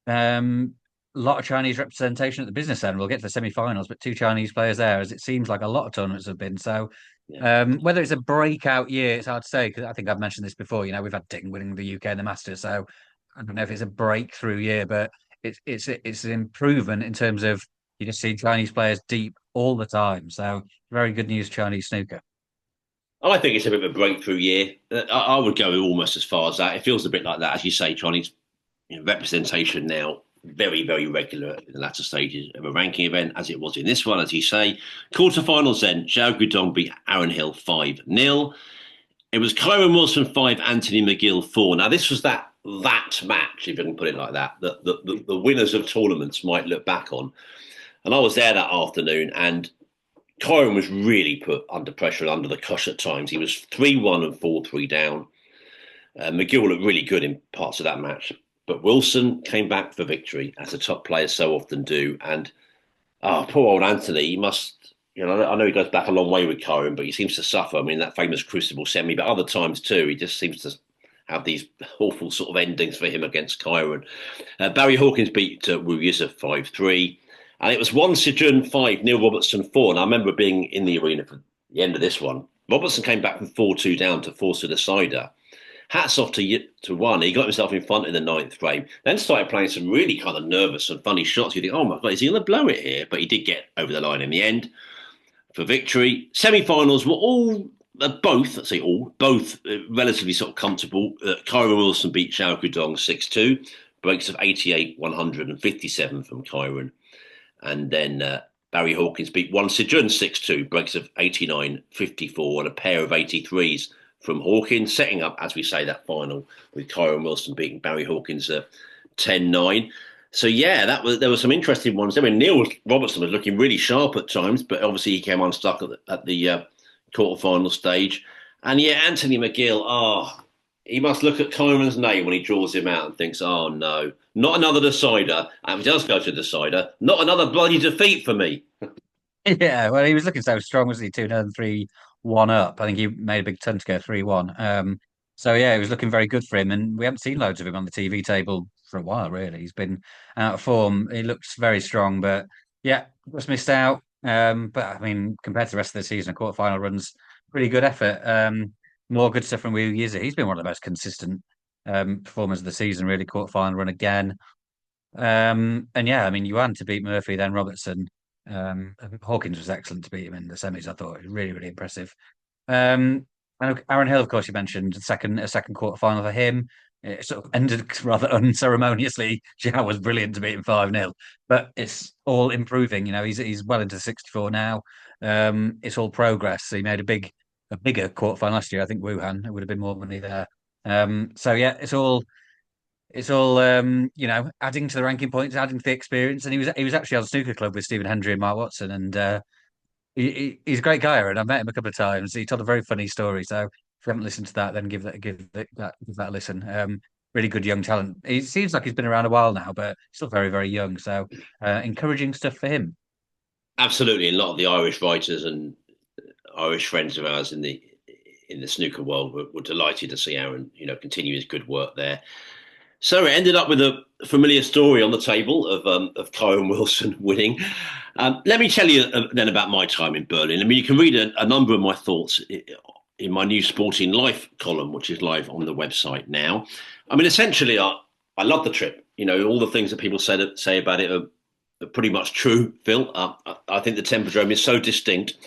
a lot of Chinese representation at the business end. We'll get to the semi-finals, but 2 Chinese players there, as it seems like a lot of tournaments have been. So whether it's a breakout year, it's hard to say, because I think I've mentioned this before. We've had Ding winning the UK and the Masters, so I don't know if it's a breakthrough year, but it's an improvement in terms of you just see Chinese players deep all the time. So very good news, Chinese snooker. I think it's a bit of a breakthrough year. I would go almost as far as that. It feels a bit like that, as you say, Chinese representation now. Very, very regular in the latter stages of a ranking event, as it was in this one, as you say. Quarterfinals then, Xiao Guodong beat Aaron Hill 5-0. It was Kyren Wilson 5, Anthony McGill 4. Now, this was that match, if you can put it like that the winners of tournaments might look back on. And I was there that afternoon, and Kyren was really put under pressure and under the cosh at times. He was 3-1 and 4-3 down. McGill looked really good in parts of that match. But Wilson came back for victory, as the top players so often do. And poor old Anthony, he must, I know he goes back a long way with Kyren, but he seems to suffer. I mean, that famous Crucible semi, but other times too, he just seems to have these awful sort of endings for him against Kyren. Barry Hawkins beat Wu Yiza 5-3. And it was Won Si-jun 5, Neil Robertson 4. And I remember being in the arena for the end of this one. Robertson came back from 4-2 down to force a decider. hats off to one. He got himself in front in the ninth frame, then started playing some really kind of nervous and funny shots. You think, oh my God, is he going to blow it here? But he did get over the line in the end for victory. Semi-finals were all both relatively sort of comfortable. Kyren Wilson beat Xiao Gudong 6-2, breaks of 88, 157 from Kyren. And then Barry Hawkins beat Won Sejun 6-2, breaks of 89, 54, and a pair of 83s from Hawkins, setting up, as we say, that final with Kyren Wilson beating Barry Hawkins 10-9. So yeah, there were some interesting ones. I mean, Neil Robertson was looking really sharp at times, but obviously he came unstuck at the quarterfinal stage. And yeah, Anthony McGill, he must look at Kyren's name when he draws him out and thinks, oh no, not another decider. And if he does go to decider, not another bloody defeat for me. Yeah, well, he was looking so strong, wasn't he? 2-0, 3-1 up. I think he made a big turn to go 3-1. So yeah, it was looking very good for him, and we haven't seen loads of him on the TV table for a while, really. He's been out of form. He looks very strong, but yeah, just missed out. But I mean, compared to the rest of the season, a quarterfinal run's pretty good effort. More good stuff from Wu Yizi. He's been one of the most consistent performers of the season, really. Quarterfinal run again. And yeah, I mean, Yuan to beat Murphy, then Robertson. Hawkins was excellent to beat him in the semis. I thought it was really, really impressive. And Aaron Hill, of course, you mentioned a second quarter final for him. It sort of ended rather unceremoniously. Xiao was brilliant to beat him 5-0, but it's all improving. You know, he's well into 64 now. It's all progress. So he made a bigger quarter final last year. I think Wuhan, it would have been more money there. So yeah, it's all adding to the ranking points, adding to the experience. And he was actually on Snooker Club with Stephen Hendry and Mark Watson, and he's a great guy, and I've met him a couple of times. He told a very funny story. So if you haven't listened to that, then give that a listen. Really good young talent. He seems like he's been around a while now, but still very, very young. So encouraging stuff for him. Absolutely, a lot of the Irish writers and Irish friends of ours in the snooker world were delighted to see Aaron, continue his good work there. So it ended up with a familiar story on the table of Kyren Wilson winning. Let me tell you then about my time in Berlin. I mean, you can read a number of my thoughts in my new Sporting Life column, which is live on the website now. I mean, essentially, I love the trip. All the things that people say about it are pretty much true, Phil. I think the Tempodrom is so distinct.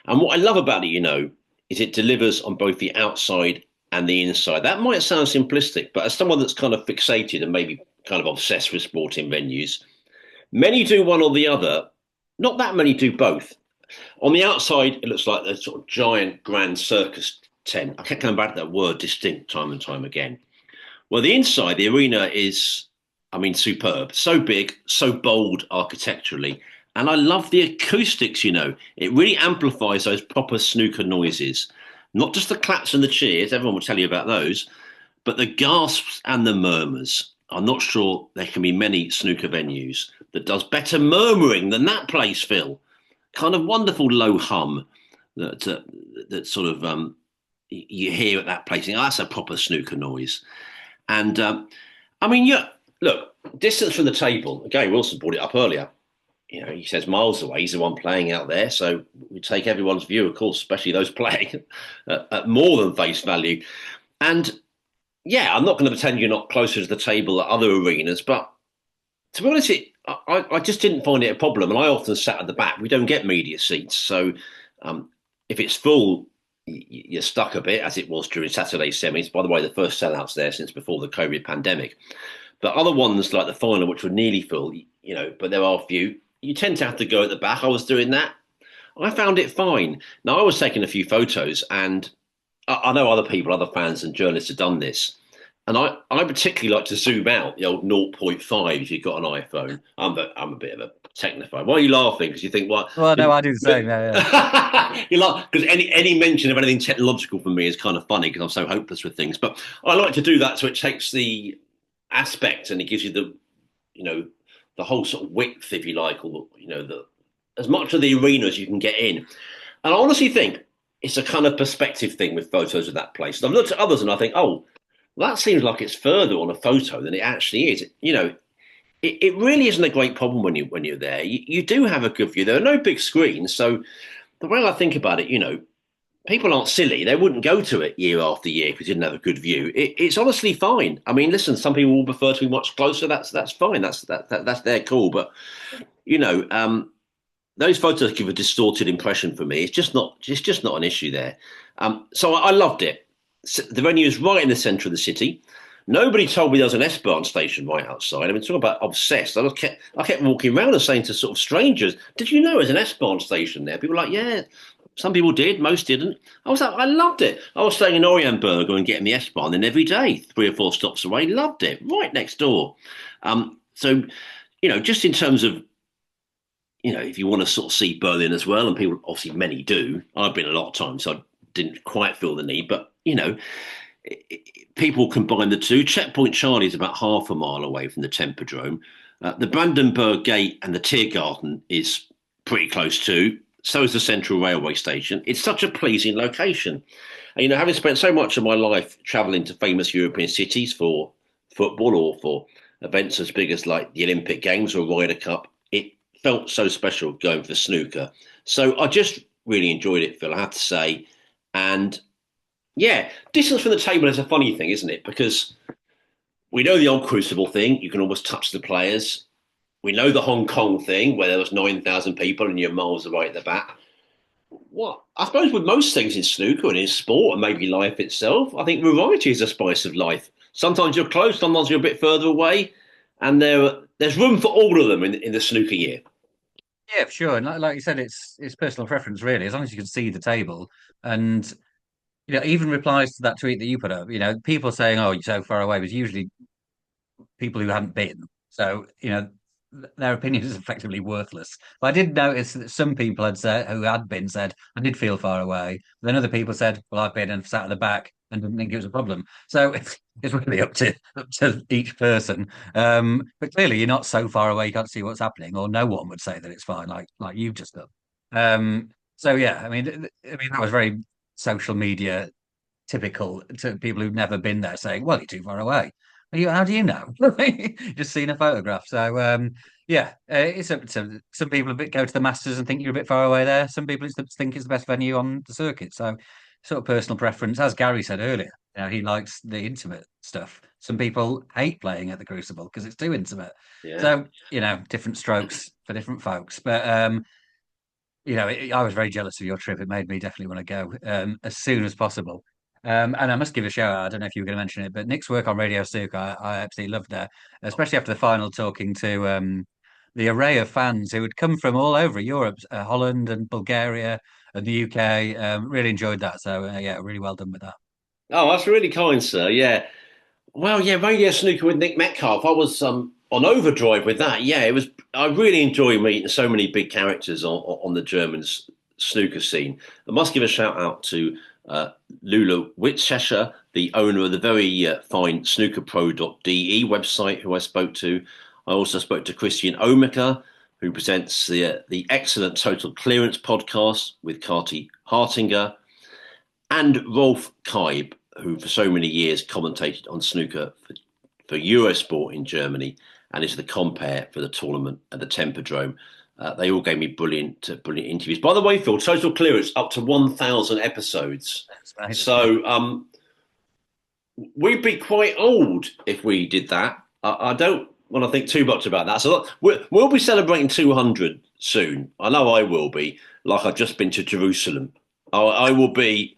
And what I love about it, is it delivers on both the outside and the inside. That might sound simplistic, but as someone that's kind of fixated and maybe kind of obsessed with sporting venues, many do one or the other. Not that many do both. On the outside, it looks like a sort of giant grand circus tent. I kept coming back to that word distinct time and time again. Well, the inside, the arena is, superb. So big, so bold architecturally. And I love the acoustics, It really amplifies those proper snooker noises. Not just the claps and the cheers, everyone will tell you about those, but the gasps and the murmurs. I'm not sure there can be many snooker venues that does better murmuring than that place, Phil. Kind of wonderful low hum that sort of you hear at that place. That's a proper snooker noise. And look, distance from the table. Gary Wilson brought it up earlier. He says miles away. He's the one playing out there. So we take everyone's view, of course, especially those playing at more than face value. And yeah, I'm not going to pretend you're not closer to the table at other arenas, but to be honest, I just didn't find it a problem. And I often sat at the back. We don't get media seats. So if it's full, you're stuck a bit, as it was during Saturday's semis. By the way, the first sellouts there since before the COVID pandemic. But other ones like the final, which were nearly full, but there are a few, you tend to have to go at the back. I was doing that. I found it fine. Now, I was taking a few photos, and I know other people, other fans and journalists have done this. And I particularly like to zoom out the old 0.5 if you've got an iPhone. I'm a bit of a technophobe. Why are you laughing? Because you think, what? Well, no, I do the same. Yeah. You like, because any mention of anything technological for me is kind of funny because I'm so hopeless with things. But I like to do that so it takes the aspect and it gives you the whole sort of width, if you like, or as much of the arena as you can get in. And I honestly think it's a kind of perspective thing with photos of that place. And I've looked at others and I think, well, that seems like it's further on a photo than it actually is. It really isn't a great problem when you're there. You do have a good view. There are no big screens, so the way I think about it, people aren't silly. They wouldn't go to it year after year because you didn't have a good view. It's honestly fine. I mean, listen, some people will prefer to be much closer. That's fine. That's their call. But you know, those photos give a distorted impression for me. It's just not an issue there. So I loved it. The venue is right in the centre of the city. Nobody told me there was an S-Bahn station right outside. I mean, talking about obsessed. I kept walking around and saying to sort of strangers, "Did you know there's an S-Bahn station there?" People were like, "Yeah." Some people did, most didn't. I loved it. I was staying in Orienburger and getting the S-Bahn in every day, 3 or 4 stops away. Loved it, right next door. So, just in terms of, if you want to sort of see Berlin as well, and people, obviously many do. I've been a lot of times, so I didn't quite feel the need. But, people combine the two. Checkpoint Charlie is about half a mile away from the Tempodrom. The Brandenburg Gate and the Tiergarten is pretty close too. So is the Central Railway Station. It's such a pleasing location. And, having spent so much of my life travelling to famous European cities for football or for events as big as like the Olympic Games or Ryder Cup, it felt so special going for snooker. So I just really enjoyed it, Phil, I have to say. And yeah, distance from the table is a funny thing, isn't it? Because we know the old Crucible thing. You can almost touch the players. We know the Hong Kong thing where there was 9,000 people and you're miles away at the back. What I suppose with most things in snooker and in sport and maybe life itself, I think variety is a spice of life. Sometimes you're close, sometimes you're a bit further away, and there's room for all of them in the snooker year. Yeah, for sure. And like you said, it's personal preference, really. As long as you can see the table, and even replies to that tweet that you put up. People saying, "Oh, you're so far away," was usually people who hadn't been. So their opinion is effectively worthless. But I did notice that some people who had been said, I did feel far away. Then other people said, well, I've been and sat at the back and didn't think it was a problem. So it's really up to each person. But clearly you're not so far away you can't see what's happening, or no one would say that it's fine, like you've just done. So yeah, I mean that was very social media typical to people who've never been there saying, well, you're too far away. How do you know? Just seen a photograph. So yeah, it's up to some people go to the Masters and think you're a bit far away there. Some people think it's the best venue on the circuit. So sort of personal preference. As Gary said earlier, he likes the intimate stuff. Some people hate playing at the Crucible because it's too intimate. Yeah. So different strokes for different folks. But I was very jealous of your trip. It made me definitely want to go as soon as possible. And I must give a shout out. I don't know if you were going to mention it, but Nick's work on Radio Snooker, I absolutely loved that, especially after the final, talking to the array of fans who had come from all over Europe, Holland and Bulgaria and the UK. Really enjoyed that. So yeah, really well done with that. Oh, that's really kind, sir. Yeah. Well, yeah, Radio Snooker with Nick Metcalf. I was on overdrive with that. Yeah, it was. I really enjoy meeting so many big characters on the German snooker scene. I must give a shout out to Lula Witzchescher, the owner of the very fine snookerpro.de website, who I spoke to. I also spoke to Christian Omiker, who presents the excellent Total Clearance podcast with Kati Hartinger, and Rolf Kaib, who for so many years commentated on snooker for Eurosport in Germany and is the compere for the tournament at the Tempodrom. They all gave me brilliant interviews. By the way, Phil, Total Clearance up to 1,000 episodes. Nice. So we'd be quite old if we did that. I don't want to think too much about that. So we'll be celebrating 200 soon. I know I will be, like I've just been to Jerusalem. I will be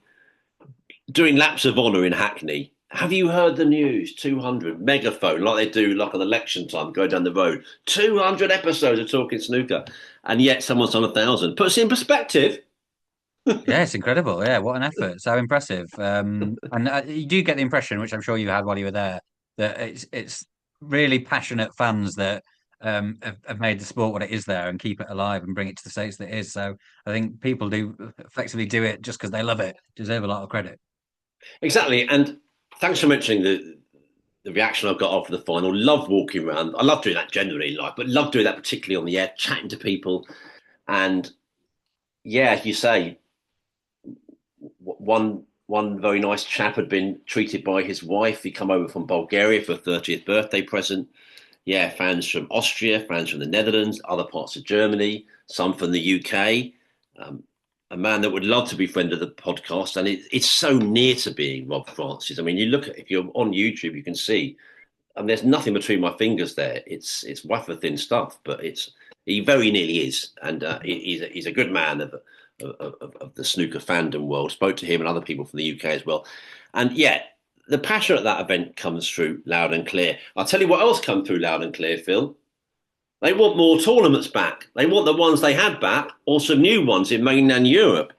doing laps of honour in Hackney. Have you heard the news? 200 megaphone, like they do, like on election time, go down the road. 200 episodes of Talking Snooker, and yet someone's done 1,000. Puts it in perspective. Yeah, it's incredible. Yeah, what an effort! So impressive. And you do get the impression, which I'm sure you had while you were there, that it's really passionate fans that have made the sport what it is there and keep it alive and bring it to the states that it is. So I think people do effectively do it just because they love it. Deserve a lot of credit. Exactly, and thanks for mentioning the reaction I've got after the final. Love walking around. I love doing that generally in life, but love doing that particularly on the air, chatting to people. And yeah, as you say, one very nice chap had been treated by his wife. He'd come over from Bulgaria for a 30th birthday present. Yeah, fans from Austria, fans from the Netherlands, other parts of Germany, some from the UK. a man that would love to be friend of the podcast, and it's so near to being Rob Francis. I mean, you look at, if you're on YouTube, you can see, and there's nothing between my fingers there. It's wafer thin stuff, but he very nearly is, and he's a good man of the snooker fandom world. Spoke to him and other people from the UK as well, and yeah, the passion at that event comes through loud and clear. I'll tell you what else come through loud and clear, Phil. They want more tournaments back. They want the ones they had back, or some new ones in mainland Europe.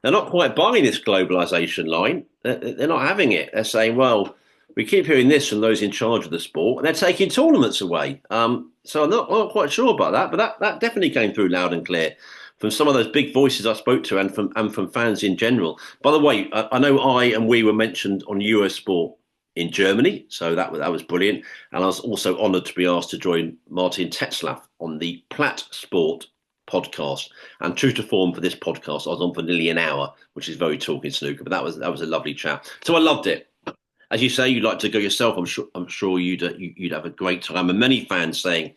They're not quite buying this globalisation line. They're not having it. They're saying, well, we keep hearing this from those in charge of the sport, and they're taking tournaments away. So I'm not quite sure about that, but that definitely came through loud and clear from some of those big voices I spoke to, and from fans in general. By the way, I know we were mentioned on Eurosport in Germany, so that was brilliant. And I was also honoured to be asked to join Martin Tetzlaff on the Platt Sport podcast. And true to form for this podcast, I was on for nearly an hour, which is very talking snooker. But that was a lovely chat. So I loved it. As you say, you'd like to go yourself. I'm sure you'd have a great time. And many fans saying,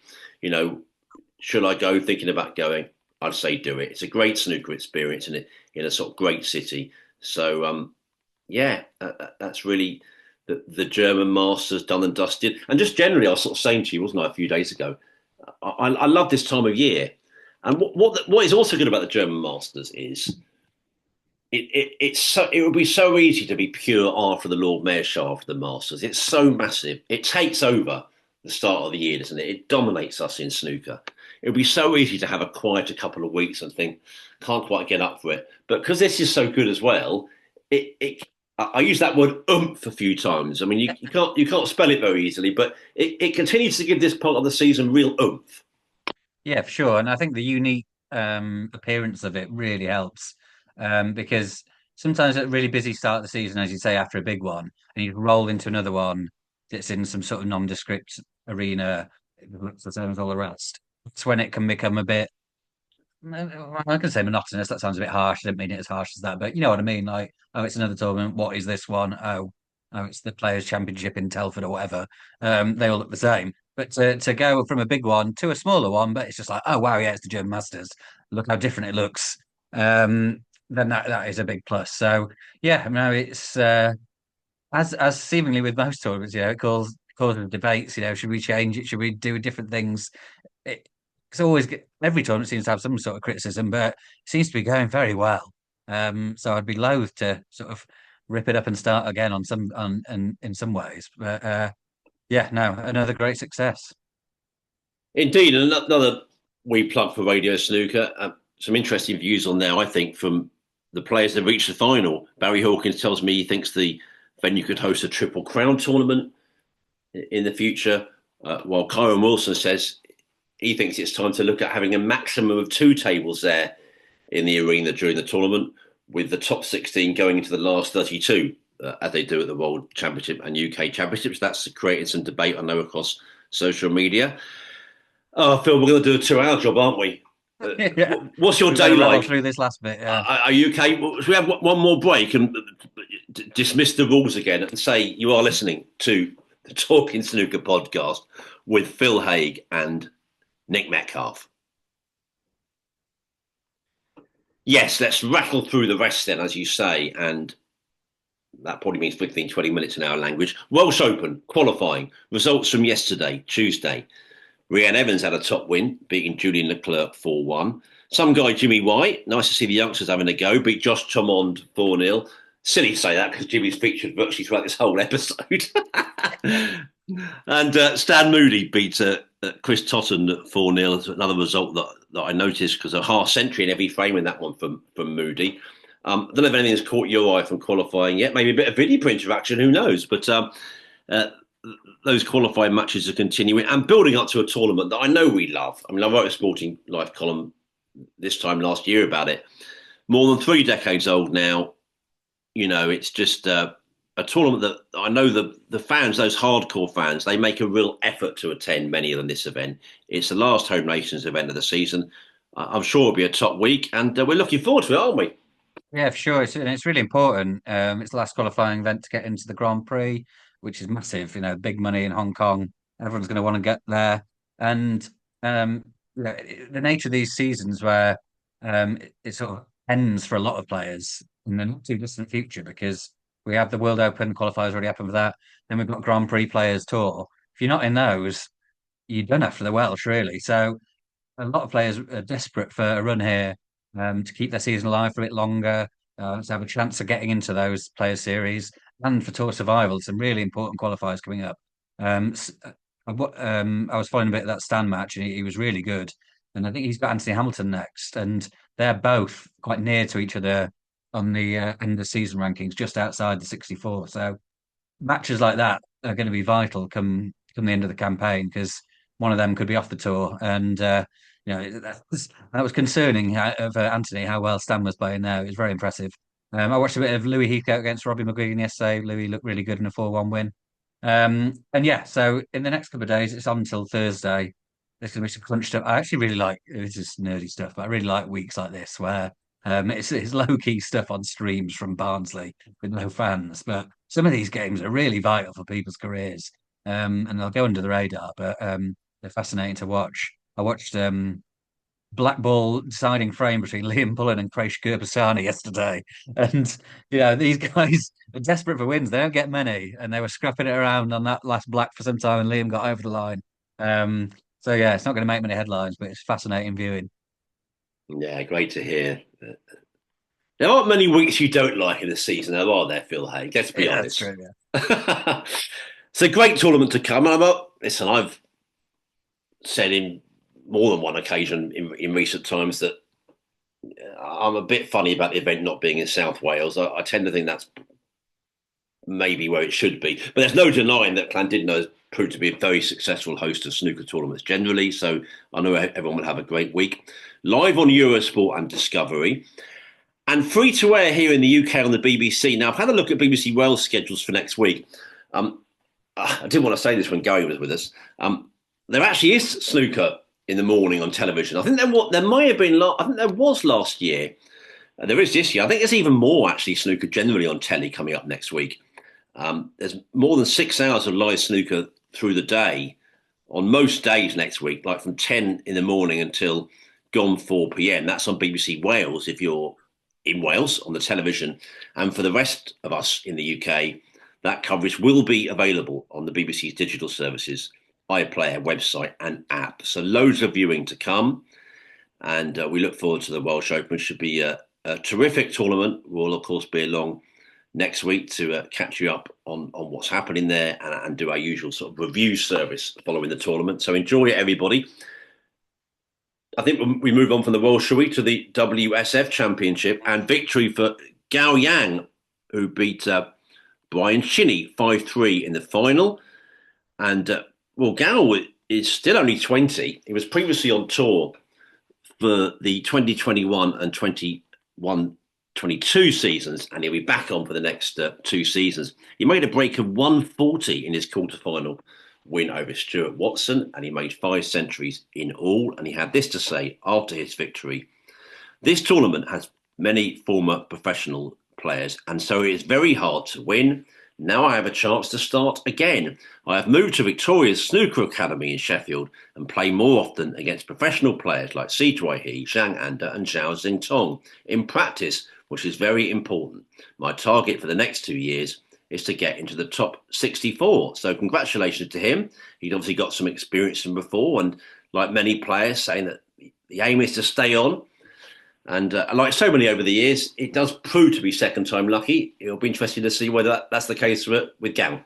should I go? Thinking about going. I'd say do it. It's a great snooker experience in a sort of great city. So that's really the German Masters done and dusted. And just generally, I was sort of saying to you, wasn't I, a few days ago, I love this time of year. And what is also good about the German Masters is it would be so easy to be pure after the Lord Mayor show after the Masters. It's so massive. It takes over the start of the year, doesn't it? It dominates us in snooker. It would be so easy to have a quieter couple of weeks and think, can't quite get up for it. But because this is so good as well, I use that word oomph a few times. I mean, you can't spell it very easily, but it continues to give this part of the season real oomph. Yeah, for sure. And I think the unique appearance of it really helps because sometimes at a really busy start of the season, as you say, after a big one, and you roll into another one that's in some sort of nondescript arena, it looks the same as all the rest. It's when it can become a bit, I can say monotonous. That sounds a bit harsh. I didn't mean it as harsh as that, but you know what I mean? Like, oh, it's another tournament. What is this one? Oh, it's the Players' Championship in Telford or whatever. They all look the same. But to go from a big one to a smaller one, but it's just like, oh wow, yeah, it's the German Masters. Look how different it looks. Then that is a big plus. So yeah, no, it's as seemingly with most tournaments, it causes debates. Should we change it? Should we do different things? It's always every tournament seems to have some sort of criticism, but it seems to be going very well. So I'd be loath to sort of rip it up and start again in some ways. But another great success. Indeed, and another wee plug for Radio Snooker. Some interesting views on there, I think, from the players that reached the final. Barry Hawkins tells me he thinks the venue could host a Triple Crown tournament in the future, while Kyren Wilson says he thinks it's time to look at having a maximum of 2 tables there in the arena during the tournament, with the top 16 going into the last 32, as they do at the World Championship and UK Championships. That's created some debate, I know, across social media. Oh, Phil, we're going to do a 2-hour job, aren't we? What's your day like? Through this last bit, yeah. Are you okay? Should we have one more break and dismiss the rules again and say you are listening to the Talking Snooker podcast with Phil Haigh and Nick Metcalf? Yes, let's rattle through the rest then, as you say, and that probably means 15, 20 minutes in our language. Welsh Open, qualifying, results from yesterday, Tuesday. Rhiannon Evans had a top win, beating Julian Leclerc 4-1. Some guy, Jimmy White, nice to see the youngsters having a go, beat Josh Thomond 4-0. Silly to say that because Jimmy's featured virtually throughout this whole episode. And Stan Moody beat Chris Totten 4-0. That's another result that I noticed because a half century in every frame in that one from Moody. I don't know if anything's caught your eye from qualifying yet. Maybe a bit of video print action, who knows? But those qualifying matches are continuing and building up to a tournament that I know we love. I mean, I wrote a Sporting Life column this time last year about it. More than 3 decades old now. It's just a tournament that I know the fans, those hardcore fans, they make a real effort to attend many of them this event. It's the last Home Nations event of the season. I'm sure it'll be a top week, and we're looking forward to it, aren't we? Yeah, for sure. It's really important. It's the last qualifying event to get into the Grand Prix, which is massive. Big money in Hong Kong. Everyone's going to want to get there. And the nature of these seasons where it's sort of ends for a lot of players in the not too distant future, because we have the World Open qualifiers already happened for that. Then we've got Grand Prix Players Tour. If you're not in those, you're done after the Welsh, really. So a lot of players are desperate for a run here, to keep their season alive for a bit longer, to have a chance of getting into those player series, and for tour survival. Some really important qualifiers coming up. I was following a bit of that Stan match, and he was really good. And I think he's got Anthony Hamilton next, and they're both quite near to each other on the end of season rankings, just outside the 64. So matches like that are going to be vital come the end of the campaign, because one of them could be off the tour, and that was concerning of Anthony, how well Stan was playing there. It was very impressive. I watched a bit of Louis Heathcote against Robbie McGuigan yesterday. Louis looked really good in a 4-1 win. And yeah, so in the next couple of days, it's on until Thursday. There's going to be some crunch stuff. I actually really like, this is nerdy stuff, but I really like weeks like this where it's low key stuff on streams from Barnsley with no fans. But some of these games are really vital for people's careers, and they'll go under the radar, but they're fascinating to watch. I watched black ball deciding frame between Liam Pullen and Craig Gurbasani yesterday. And, these guys are desperate for wins. They don't get many. And they were scrapping it around on that last black for some time, and Liam got over the line. So, yeah, it's not going to make many headlines, but it's fascinating viewing. Yeah, great to hear. There aren't many weeks you don't like in the season, though, are there, Phil Hay? Let's be honest. That's true, yeah. It's a great tournament to come. Listen, I've said in more than one occasion in recent times that I'm a bit funny about the event not being in South Wales. I tend to think that's maybe where it should be. But there's no denying that Llandudno has proved to be a very successful host of snooker tournaments generally. So I know everyone will have a great week. Live on Eurosport and Discovery. And free to air here in the UK on the BBC. Now, I've had a look at BBC Wales schedules for next week. I didn't want to say this when Gary was with us. There actually is snooker in the morning on television. I think there might have been. I think there was last year. There is this year. I think there's even more actually snooker generally on telly coming up next week. There's more than 6 hours of live snooker through the day on most days next week, like from 10 in the morning until gone 4 p.m. That's on BBC Wales if you're in Wales on the television. And for the rest of us in the UK, that coverage will be available on the BBC's digital services, iPlayer website and app. So loads of viewing to come. And we look forward to the Welsh Open. It should be a terrific tournament. We'll, of course, be along next week to catch you up on what's happening there and do our usual sort of review service following the tournament. So enjoy it, everybody. I think we move on from the Welsh to the WSF Championship and victory for Gao Yang, who beat Brian Chinney 5-3 in the final. And, Gao is still only 20. He was previously on tour for the 2021 and 21-22 seasons, and he'll be back on for the next 2 seasons. He made a break of 140 in his quarterfinal win over Stuart Watson, and he made 5 centuries in all. And he had this to say after his victory: "This tournament has many former professional players, and so it is very hard to win. Now I have a chance to start again. I have moved to Victoria's Snooker Academy in Sheffield and play more often against professional players like Si Dwai Hee, Zhang Anda and Zhao Xingtong in practice, which is very important. My target for the next 2 years is to get into the top 64. So congratulations to him. He'd obviously got some experience from before, and like many players, saying that the aim is to stay on. And like so many over the years, it does prove to be second time lucky. It'll be interesting to see whether that's the case with Gao.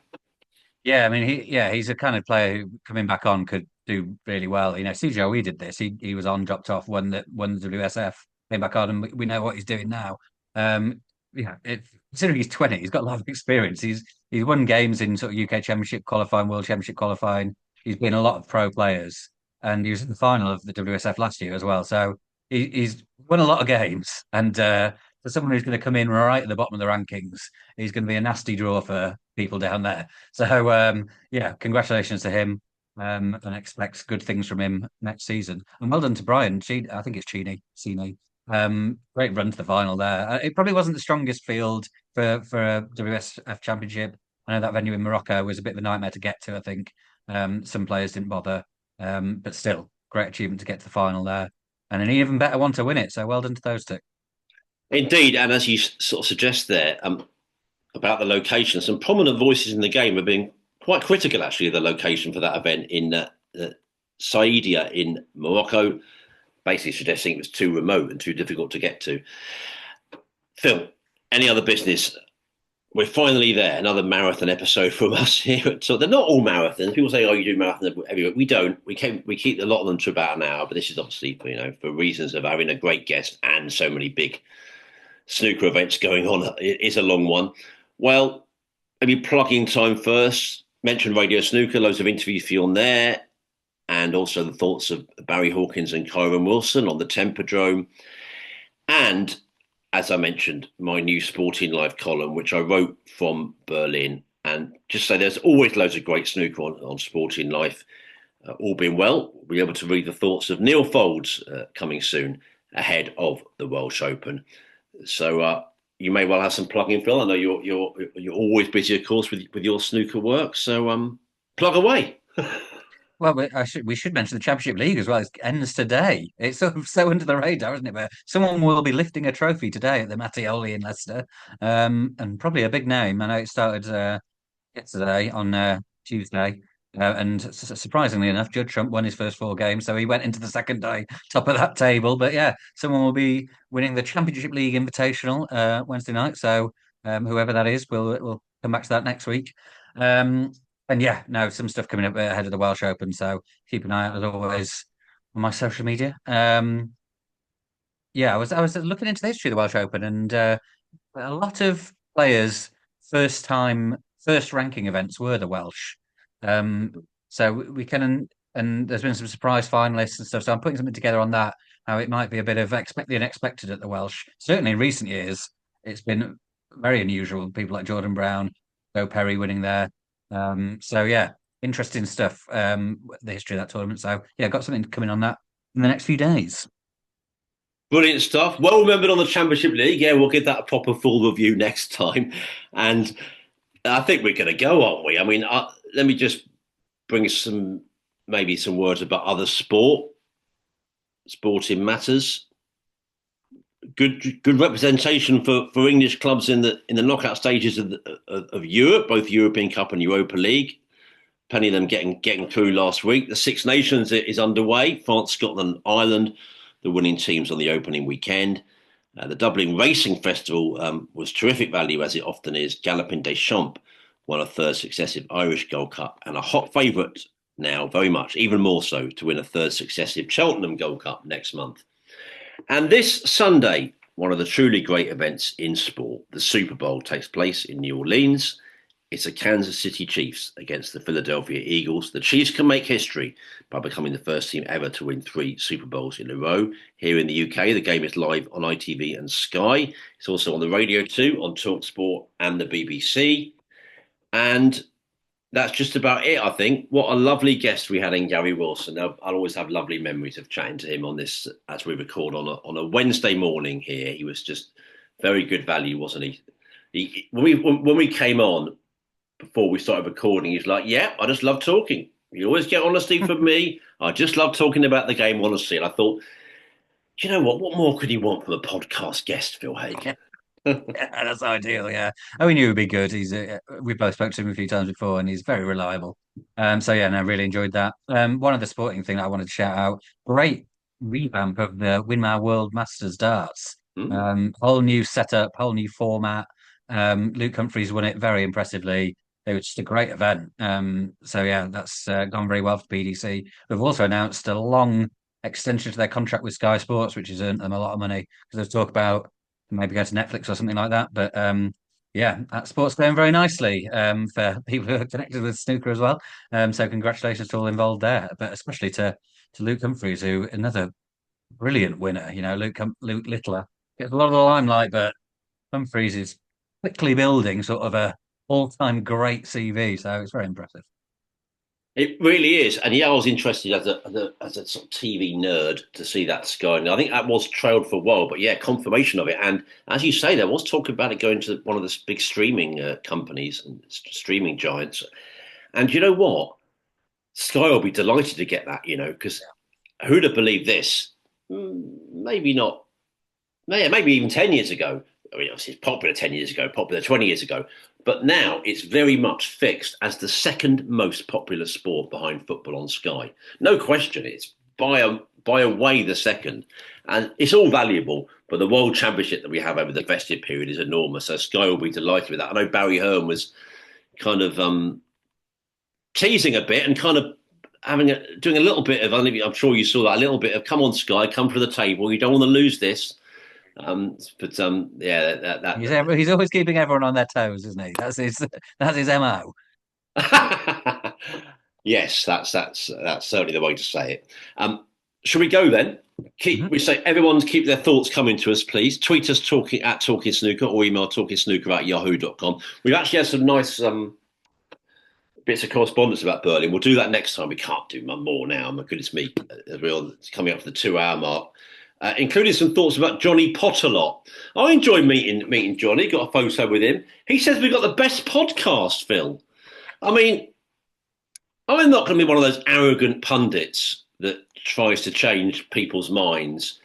Yeah, I mean, he's a kind of player who coming back on could do really well. CJOE did this. He was on, dropped off, won the WSF, came back on, and we know what he's doing now. Considering he's 20, he's got a lot of experience. He's won games in sort of UK Championship qualifying, World Championship qualifying. He's been a lot of pro players, and he was in the final of the WSF last year as well. So he's won a lot of games, and for someone who's going to come in right at the bottom of the rankings, he's going to be a nasty draw for people down there. So congratulations to him, and expect good things from him next season. And well done to Brian. I think it's Cini. Great run to the final there. It probably wasn't the strongest field for a WSF Championship. I know that venue in Morocco was a bit of a nightmare to get to, I think. Some players didn't bother, but still, great achievement to get to the final there. And an even better one to win it. So well done to those two. Indeed, and as you sort of suggest there about the location, some prominent voices in the game have been quite critical, actually, of the location for that event in Saidia in Morocco, basically suggesting it was too remote and too difficult to get to. Phil, any other business? We're finally there. Another marathon episode from us here. So they're not all marathons. People say, "Oh, you do marathons everywhere." We don't. We keep a lot of them to about an hour. But this is obviously for reasons of having a great guest and so many big snooker events going on. It is a long one. Well, maybe plugging time first. Mention Radio Snooker. Loads of interviews for you on there, and also the thoughts of Barry Hawkins and Kyren Wilson on the Tempodrom, and as I mentioned, my new Sporting Life column, which I wrote from Berlin. And just say there's always loads of great snooker on Sporting Life. All being well, we'll be able to read the thoughts of Neil Foulds coming soon ahead of the Welsh Open. So you may well have some plugging, Phil. I know you're always busy, of course, with your snooker work. So plug away. Well, we should mention the Championship League as well. It ends today. It's so under the radar, isn't it? But someone will be lifting a trophy today at the Mattioli in Leicester, and probably a big name. I know it started yesterday on Tuesday, and surprisingly enough, Judd Trump won his first 4 games, so he went into the second day top of that table. But yeah, someone will be winning the Championship League Invitational Wednesday night. So whoever that is, we'll come back to that next week. And yeah, no, some stuff coming up ahead of the Welsh Open. So keep an eye out as always on my social media. Yeah, I was looking into the history of the Welsh Open, and a lot of players' first ranking events were the Welsh. Um, so we can, and there's been some surprise finalists and stuff. So I'm putting something together on that. How it might be a bit of expect the unexpected at the Welsh. Certainly in recent years, it's been very unusual. People like Jordan Brown, Joe Perry winning there. So yeah, interesting stuff. The history of that tournament. So yeah, got something coming on that in the next few days. Brilliant stuff. Well remembered on the Championship League. Yeah, we'll give that a proper full review next time. And I think we're going to go, aren't we? I mean, let me just bring maybe some words about other sporting matters. Good representation for English clubs in the knockout stages of Europe, both European Cup and Europa League. Plenty of them getting through last week. The Six Nations is underway. France, Scotland, Ireland, the winning teams on the opening weekend. The Dublin Racing Festival was terrific value, as it often is. Galloping des Champs won a third successive Irish Gold Cup, and a hot favourite now, very much, even more so, to win a third successive Cheltenham Gold Cup next month. And this Sunday, one of the truly great events in sport, the Super Bowl, takes place in New Orleans. It's the Kansas City Chiefs against the Philadelphia Eagles. The Chiefs can make history by becoming the first team ever to win 3 Super Bowls in a row. Here in the UK, the game is live on ITV and Sky. It's also on the radio too, on TalkSport and the BBC. And that's just about it, I think. What a lovely guest we had in Gary Wilson. I'll always have lovely memories of chatting to him on this as we record on a Wednesday morning here. He was just very good value, wasn't he? When we came on, before we started recording, he's like, yeah, I just love talking. You always get honesty from me. I just love talking about the game, honestly. And I thought, do you know what? What more could he want from a podcast guest, Phil Haig? Yeah, that's ideal. Yeah, we knew he'd be good. We both spoke to him a few times before, and he's very reliable. So yeah, I really enjoyed that. One of the sporting thing that I wanted to shout out: great revamp of the Winmar World Masters darts. Whole new setup, whole new format. Luke Humphreys won it very impressively. It was just a great event. So yeah, that's gone very well for PDC. We've also announced a long extension to their contract with Sky Sports, which has earned them a lot of money because there's talk about maybe go to Netflix or something like that. But yeah, that sport's going very nicely for people who are connected with snooker as well. So congratulations to all involved there, but especially to Luke Humphreys, who another brilliant winner. Luke Littler gets a lot of the limelight, but Humphreys is quickly building sort of a all-time great CV. So it's very impressive. It really is, and yeah, I was interested as a sort of TV nerd to see that Sky. And I think that was trailed for a while, but yeah, confirmation of it. And as you say, there was talk about it going to one of the big streaming companies and streaming giants. And you know what? Sky will be delighted to get that, because who'd have believed this? Maybe not maybe even 10 years ago. I mean, obviously it's popular 10 years ago, popular 20 years ago. But now it's very much fixed as the second most popular sport behind football on Sky. No question, it's by a way the second. And it's all valuable, but the World Championship that we have over the festive period is enormous. So Sky will be delighted with that. I know Barry Hearn was kind of teasing a bit and kind of doing a little bit of, I'm sure you saw that, a little bit of, come on Sky, come for the table. You don't want to lose this. He's always keeping everyone on their toes, isn't he? That's his MO. Yes, that's certainly the way to say it. Shall we go then? We say everyone keep their thoughts coming to us, please. Tweet us at Talking Snooker or email talkingsnooker@yahoo.com. We've actually had some nice bits of correspondence about Berlin. We'll do that next time. We can't do more now. My goodness me, it's coming up to the 2-hour mark. Including some thoughts about Johnny Potterlot. I enjoyed meeting Johnny, got a photo with him. He says we've got the best podcast, Phil. I mean, I'm not going to be one of those arrogant pundits that tries to change people's minds.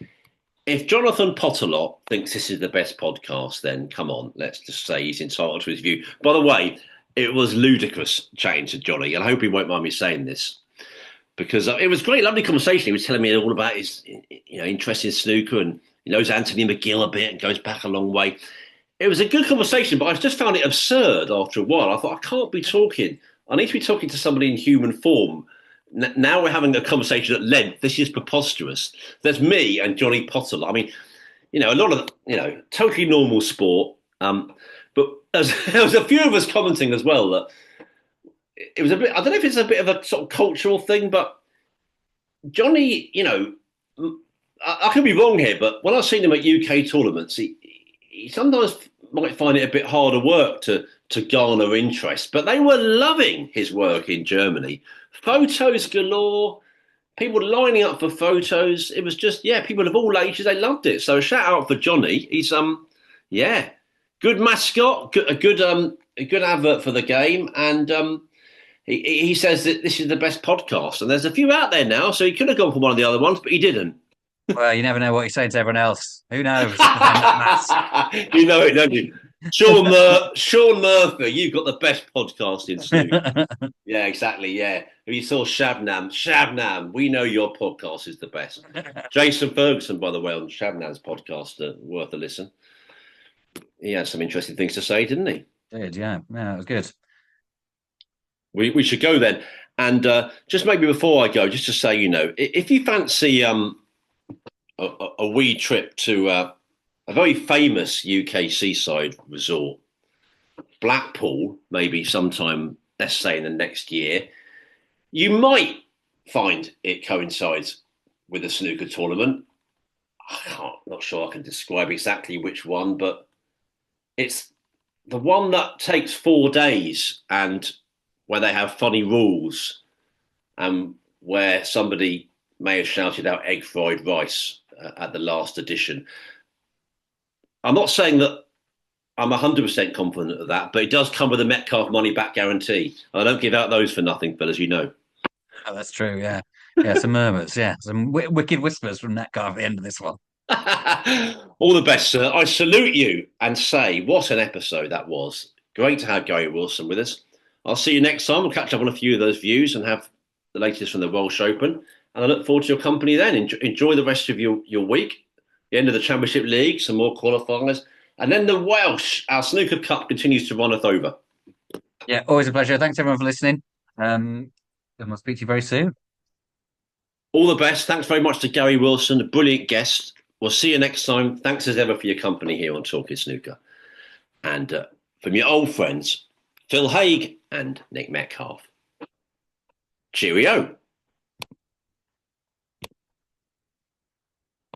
If Jonathan Potterlot thinks this is the best podcast, then come on, let's just say he's entitled to his view. By the way, it was ludicrous chatting to Johnny, and I hope he won't mind me saying this, because it was a great, lovely conversation. He was telling me all about his interest in snooker, and he knows Anthony McGill a bit and goes back a long way. It was a good conversation, but I just found it absurd after a while. I thought, I can't be talking. I need to be talking to somebody in human form. Now we're having a conversation at length. This is preposterous. There's me and Johnny Potterlot. I mean, a lot of, totally normal sport. But there was a few of us commenting as well that it was a bit, I don't know if it's a bit of a sort of cultural thing, but Johnny, I could be wrong here, but when I've seen him at UK tournaments, he sometimes might find it a bit harder work to garner interest, but they were loving his work in Germany. Photos galore, people lining up for photos. It was just, people of all ages, they loved it. So a shout out for Johnny. He's, good mascot, a good advert for the game. And he says that this is the best podcast. And there's a few out there now, so he could have gone for one of the other ones, but he didn't. Well, you never know what he's saying to everyone else. Who knows? You know it, don't you? Sean Murphy, you've got the best podcast in snooker. Yeah, exactly. Yeah. If you saw Shabnam, we know your podcast is the best. Jason Ferguson, by the way, on Shabnam's podcast, worth a listen. He had some interesting things to say, didn't he? Did, yeah. Yeah, it was good. We should go then. And just maybe before I go, just to say, if you fancy a wee trip to a very famous UK seaside resort, Blackpool, maybe sometime, let's say in the next year, you might find it coincides with a snooker tournament. Not sure I can describe exactly which one, but it's the one that takes 4 days and where they have funny rules and where somebody may have shouted out egg fried rice at the last edition. I'm not saying that I'm 100% confident of that, but it does come with a Metcalf money back guarantee. I don't give out those for nothing, Phil, as you know. Oh, that's true, yeah. Yeah, some murmurs, yeah. Some wicked whispers from Metcalf at the end of this one. All the best, sir. I salute you and say, what an episode that was. Great to have Kyren Wilson with us. I'll see you next time. We'll catch up on a few of those views and have the latest from the Welsh Open. And I look forward to your company then. Enjoy the rest of your week. The end of the Championship League, some more qualifiers. And then the Welsh, our Snooker Cup continues to runneth over. Yeah, always a pleasure. Thanks everyone for listening. And we'll speak to you very soon. All the best. Thanks very much to Gary Wilson, a brilliant guest. We'll see you next time. Thanks as ever for your company here on Talking Snooker. And from your old friends, Phil Haig and Nick Metcalf. Cheerio.